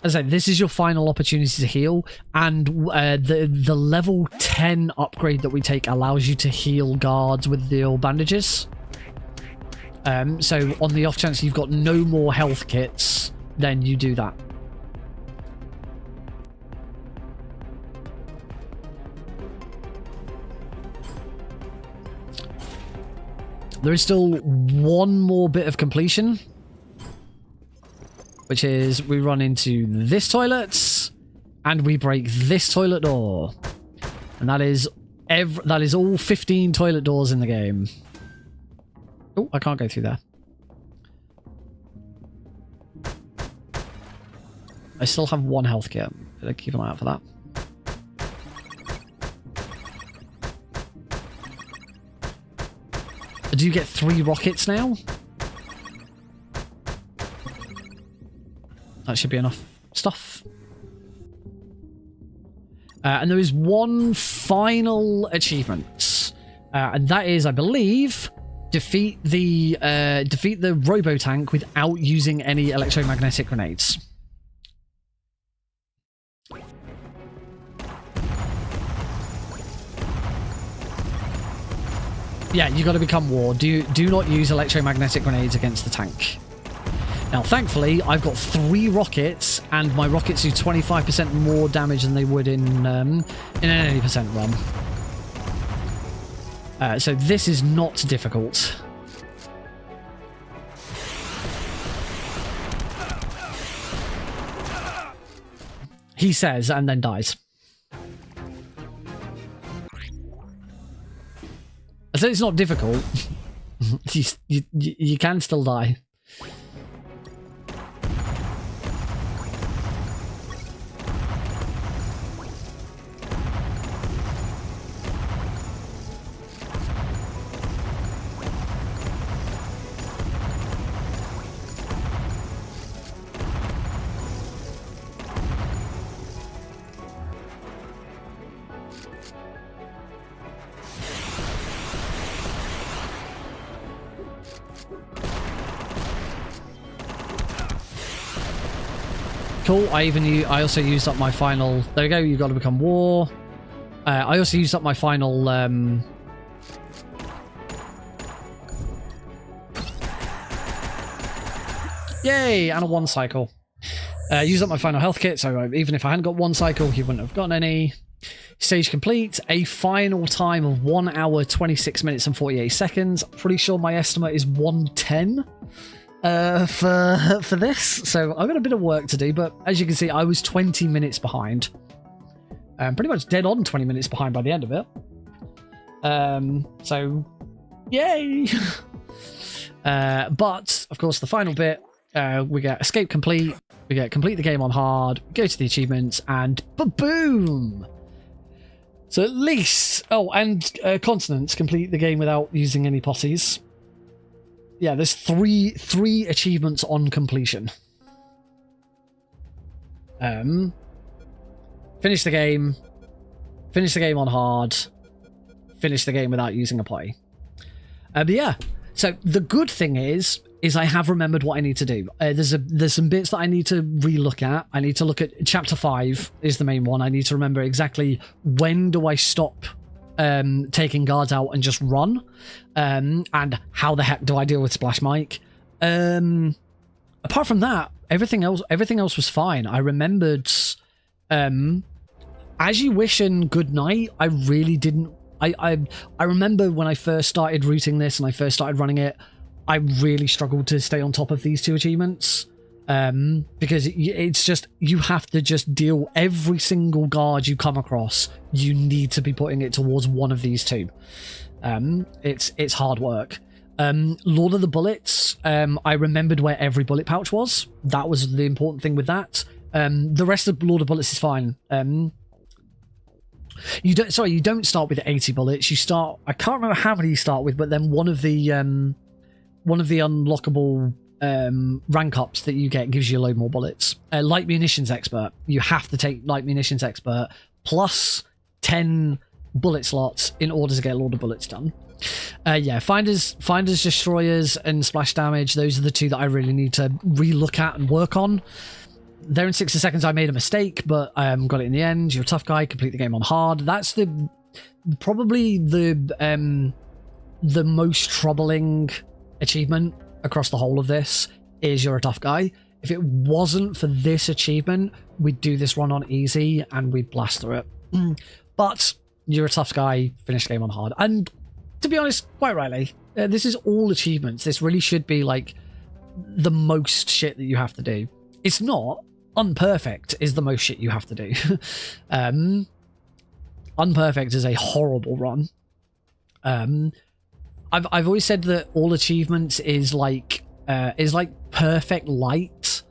As I said, this is your final opportunity to heal, and the level 10 upgrade that we take allows you to heal guards with the bandages. So on the off chance you've got no more health kits, then you do that. There is still one more bit of completion, which is we run into this toilet and we break this toilet door, and that is all 15 toilet doors in the game. Oh, I can't go through there. I still have 1 health kit. Better keep an eye out for that. Do you get 3 rockets now? That should be enough stuff. And there is one final achievement, and that is, I believe, defeat the robo tank without using any electromagnetic grenades. Yeah, you got to become War. Do not use electromagnetic grenades against the tank. Now, thankfully, I've got 3 rockets, and my rockets do 25% more damage than they would in an 80% run. So this is not difficult. He says, and then dies. I said it's not difficult. you can still die. Cool. I also used up my final. There we go. You've got to become war. I also used up my final. Yay! And a 1 cycle. Used up my final health kit, so even if I hadn't got 1 cycle, he wouldn't have gotten any. Stage complete. A final time of 1 hour, 26 minutes and 48 seconds. Pretty sure my estimate is 110. For this, so I've got a bit of work to do, but as you can see, I was 20 minutes behind. Pretty much dead on 20 minutes behind by the end of it. So yay! But of course, the final bit, we get escape complete, we get complete the game on hard, go to the achievements, and boom! So at least, oh, and continents, complete the game without using any posses. Yeah, there's three achievements on completion. Finish the game on hard, finish the game without using a play. But yeah, so the good thing is I have remembered what I need to do. There's some bits that I need to relook at. I need to look at chapter 5 is the main one. I need to remember exactly when do I stop taking guards out and just run, and how the heck do I deal with Splash Mike. Apart from that, everything else was fine. I remembered As You Wish and Good Night, I really didn't. I remember when I first started routing this and I first started running it, I really struggled to stay on top of these 2 achievements. Because it's just, you have to just deal every single guard you come across, you need to be putting it towards one of these 2. It's hard work. Lord of the Bullets, I remembered where every bullet pouch was. That was the important thing with that. The rest of Lord of Bullets is fine. You don't start with 80 bullets. You start, I can't remember how many you start with, but then one of the unlockable rank ups that you get gives you a load more bullets. Light Munitions Expert, you have to take Light Munitions Expert plus 10 bullet slots in order to get Lord of Bullets done. Yeah, Finders, Destroyers, and Splash Damage, those are the 2 that I really need to relook at and work on. There in 60 seconds I made a mistake, but I got it in the end. You're a tough guy, complete the game on hard. That's probably the most troubling achievement across the whole of this, is You're a Tough Guy. If it wasn't for this achievement, we'd do this run on easy and we'd blast through it. But You're a Tough Guy, finish the game on hard. And to be honest, quite rightly, this is all achievements. This really should be like the most shit that you have to do. It's not. Unperfect is the most shit you have to do. Unperfect is a horrible run. I've always said that all achievements is like perfect light,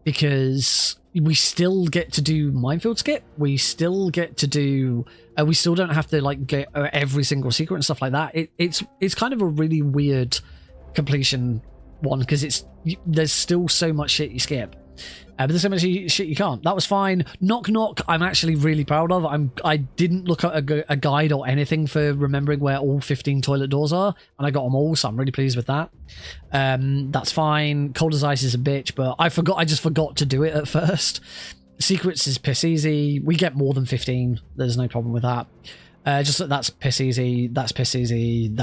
because we still get to do minefield skip. We still get to do. We still don't have to like get every single secret and stuff like that. It's kind of a really weird completion one, because there's still so much shit you skip. But there's so much shit you can't. That was fine. Knock Knock, I'm actually really proud of. I didn't look at a guide or anything for remembering where all 15 toilet doors are, and I got them all, so I'm really pleased with that. That's fine. Cold as Ice is a bitch, but I just forgot to do it at first. Secrets is piss easy. We get more than 15. There's no problem with that. That's piss easy. That's piss easy.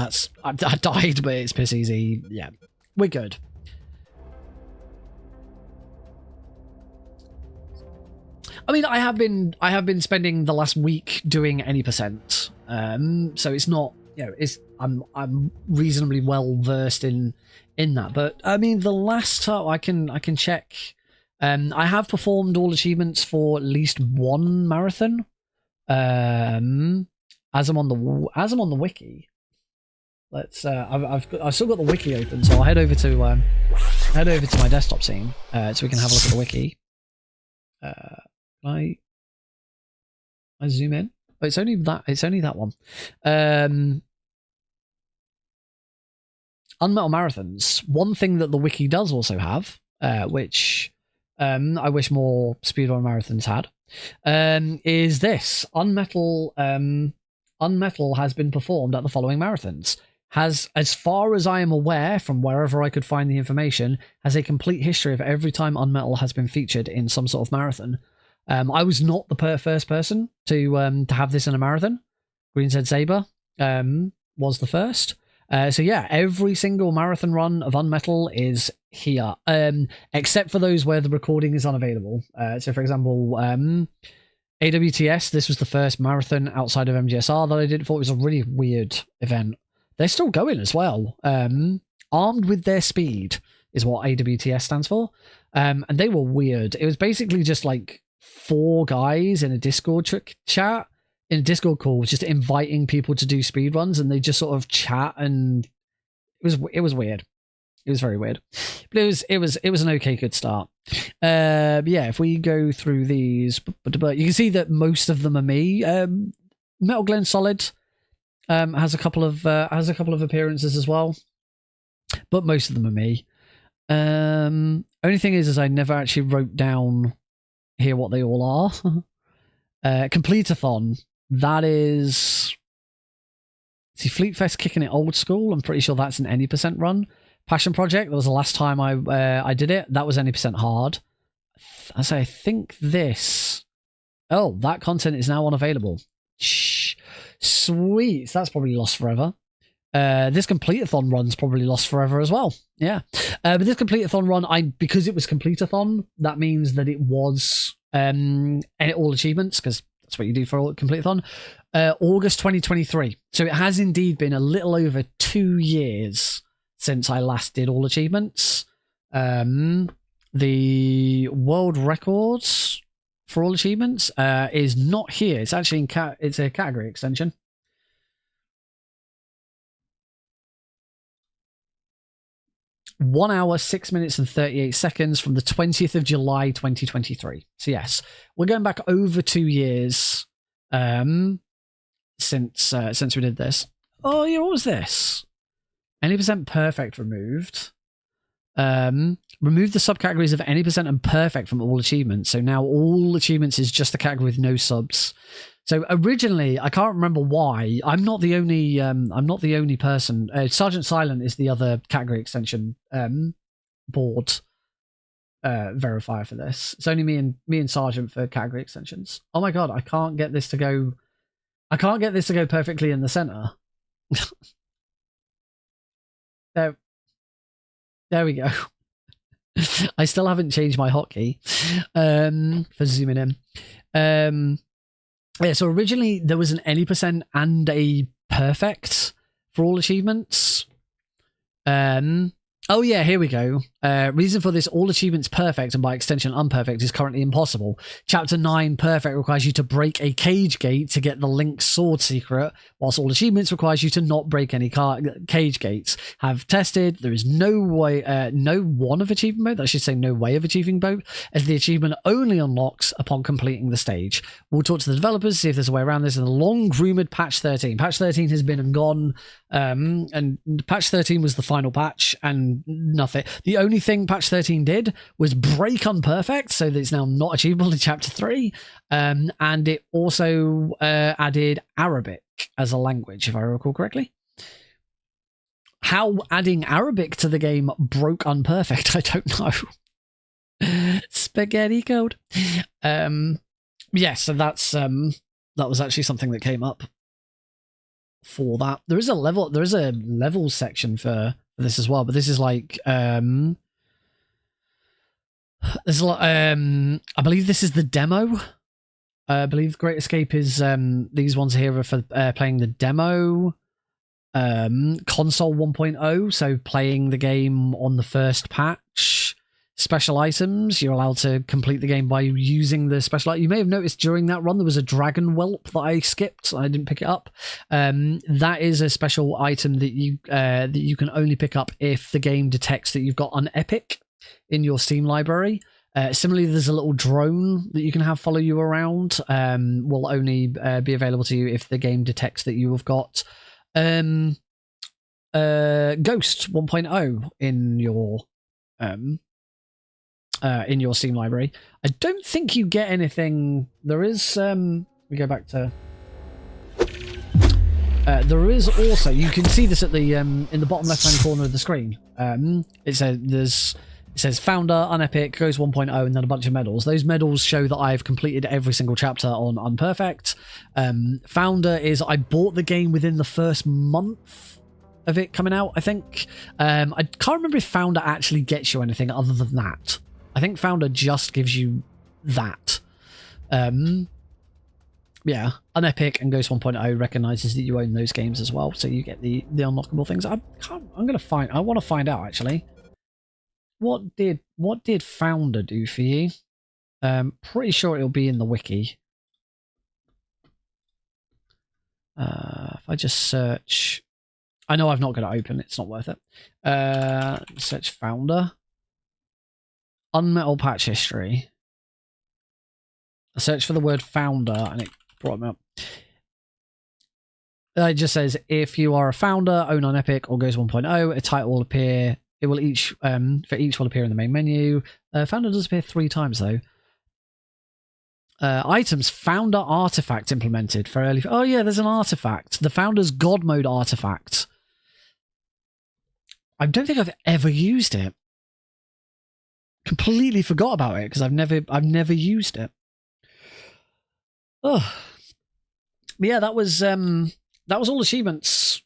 I died, but it's piss easy. Yeah, we're good. I mean, I have been spending the last week doing any percent, so it's not, I'm reasonably well versed in that. But I mean, the last time I can check I have performed all achievements for at least one marathon. As I'm on the wiki, let's. I've still got the wiki open, so I'll head over to my desktop scene so we can have a look at the wiki. Can I zoom in? Oh, it's only that. It's only that one. UnMetal marathons. One thing that the wiki does also have, which I wish more speedrun marathons had, is this. UnMetal has been performed at the following marathons. Has, as far as I am aware, from wherever I could find the information, has a complete history of every time UnMetal has been featured in some sort of marathon. I was not the first person to have this in a marathon. Green Said Saber was the first. So yeah, every single marathon run of UnMetal is here, except for those where the recording is unavailable. So for example, AWTS, this was the first marathon outside of MGSR that I did. Thought it was a really weird event. They're still going as well. Armed with Their Speed is what AWTS stands for. And they were weird. It was basically just like 4 guys in a Discord chat, in a Discord call, just inviting people to do speedruns, and they just sort of chat, and it was weird. It was very weird. But it was an okay good start. Yeah, if we go through these, but you can see that most of them are me. Metal Glen Solid has a couple of appearances as well, but most of them are me. Only thing is I never actually wrote down here what they all are. Complete-A-Thon, that is, see, Fleet Fest kicking it old school. I'm pretty sure that's an any % run. Passion Project, that was the last time I did it. That was any % hard. I think this. Oh, that content is now unavailable. Shh. Sweet. That's probably lost forever. This Complete-A-Thon run's probably lost forever as well. Yeah. But this Complete-A-Thon run, because it was Complete-A-Thon, that means that it was all achievements, because that's what you do for all Complete-A-Thon. August 2023. So it has indeed been a little over 2 years since I last did all achievements. The world records for all achievements is not here. It's actually it's a category extension. (1 hour, 6 minutes and 38 seconds) from the 20th of July 2023. So yes, we're going back over 2 years since we did this. Oh yeah, what was this? Any % perfect removed. Remove the subcategories of any % and perfect from all achievements. So now all achievements is just a category with no subs. So originally, I can't remember why. I'm not the only person. Sergeant Silent is the other category extension board verifier for this. It's only me and Sergeant for category extensions. Oh my god, I can't get this to go perfectly in the center. There we go. I still haven't changed my hotkey for zooming in. Yeah, so originally there was an any % and a perfect for all achievements. Oh yeah, here we go. Reason for this: all achievements perfect and by extension unperfect is currently impossible. Chapter 9 perfect requires you to break a cage gate to get the Link's sword secret, whilst all achievements requires you to not break any cage gates. Have tested. There is no way, no one of achieving both. I should say no way of achieving both, as the achievement only unlocks upon completing the stage. We'll talk to the developers, see if there's a way around this in the long-rumored patch 13. Patch 13 has been and gone, and patch 13 was the final patch, and nothing. The only thing patch 13 did was break unperfect, so that it's now not achievable in chapter 3, and it also added Arabic as a language, if I recall correctly. How adding Arabic to the game broke unperfect, I don't know. Spaghetti code. Yeah, so that's that was actually something that came up for that. There is a level section for this as well, but this is like there's a lot, I believe this is the demo. I believe Great Escape is these ones here are for playing the demo, console 1.0, so playing the game on the first patch. special items. You're allowed to complete the game by using the special item. You may have noticed during that run there was a dragon whelp that I skipped. I didn't pick it up. That is a special item that you can only pick up if the game detects that you've got an epic in your Steam library. Similarly, there's a little drone that you can have follow you around. Will only be available to you if the game detects that you have got Ghost 1.0 in your Steam library. I don't think you get anything. There is we go back to there is also, you can see this at the in the bottom left hand corner of the screen. It says founder, unepic, Ghost 1.0, and then a bunch of medals. Those medals show that I've completed every single chapter on Unperfect. Founder is I bought the game within the first month of it coming out, I think. I can't remember if Founder actually gets you anything other than that. I think Founder just gives you that. Yeah, Unepic and Ghost 1.0 recognizes that you own those games as well, so you get the unlockable things. I want to find out actually. What did Founder do for you? Pretty sure it'll be in the wiki. If I just search, I know I've not got it open. It's not worth it. Search Founder. UnMetal patch history. I searched for the word Founder and it brought me up. It just says if you are a founder, own on Epic or Ghost 1.0, a title will appear. It will each for each will appear in the main menu. Founder does appear 3 times though. Items Founder artifact implemented for early. Oh yeah, there's an artifact. The Founder's God Mode artifact. I don't think I've ever used it. Completely forgot about it because I've never used it. Oh, but yeah, that was all achievements.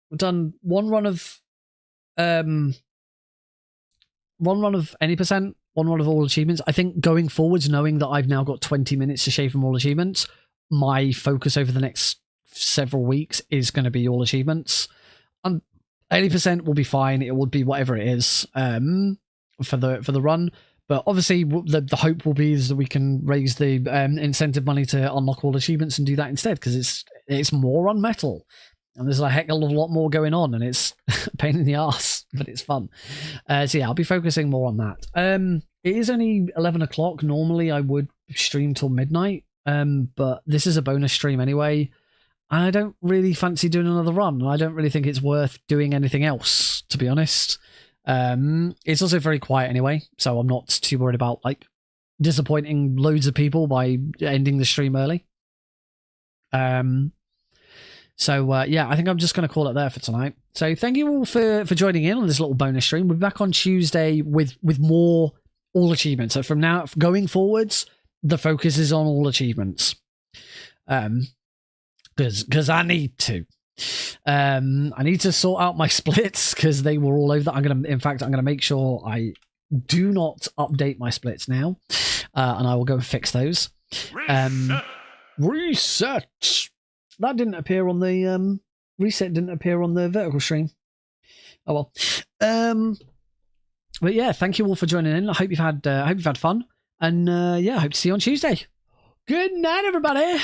We've done one run of any percent, one run of all achievements. I think going forwards, knowing that I've now got 20 minutes to shave from all achievements, my focus over the next several weeks is going to be all achievements. 80% will be fine. It will be whatever it is for the run. But obviously, the hope will be is that we can raise the incentive money to unlock all achievements and do that instead, because it's more UnMetal. And there's a heck of a lot more going on, and it's a pain in the ass, but it's fun. So yeah, I'll be focusing more on that. It is only 11 o'clock. Normally, I would stream till midnight, but this is a bonus stream anyway. I don't really fancy doing another run, and I don't really think it's worth doing anything else, to be honest. It's also very quiet anyway, so I'm not too worried about like disappointing loads of people by ending the stream early. So yeah, I think I'm just going to call it there for tonight. So thank you all for joining in on this little bonus stream. We'll be back on Tuesday with more all achievements. So from now going forwards, the focus is on all achievements. Because I need to. I need to sort out my splits because they were all over. I'm gonna make sure I do not update my splits now, and I will go and fix those. Reset. That didn't appear on the reset. Didn't appear on the vertical stream. Oh well. But yeah, thank you all for joining in. I hope you've had fun, and yeah, I hope to see you on Tuesday. Good night, everybody.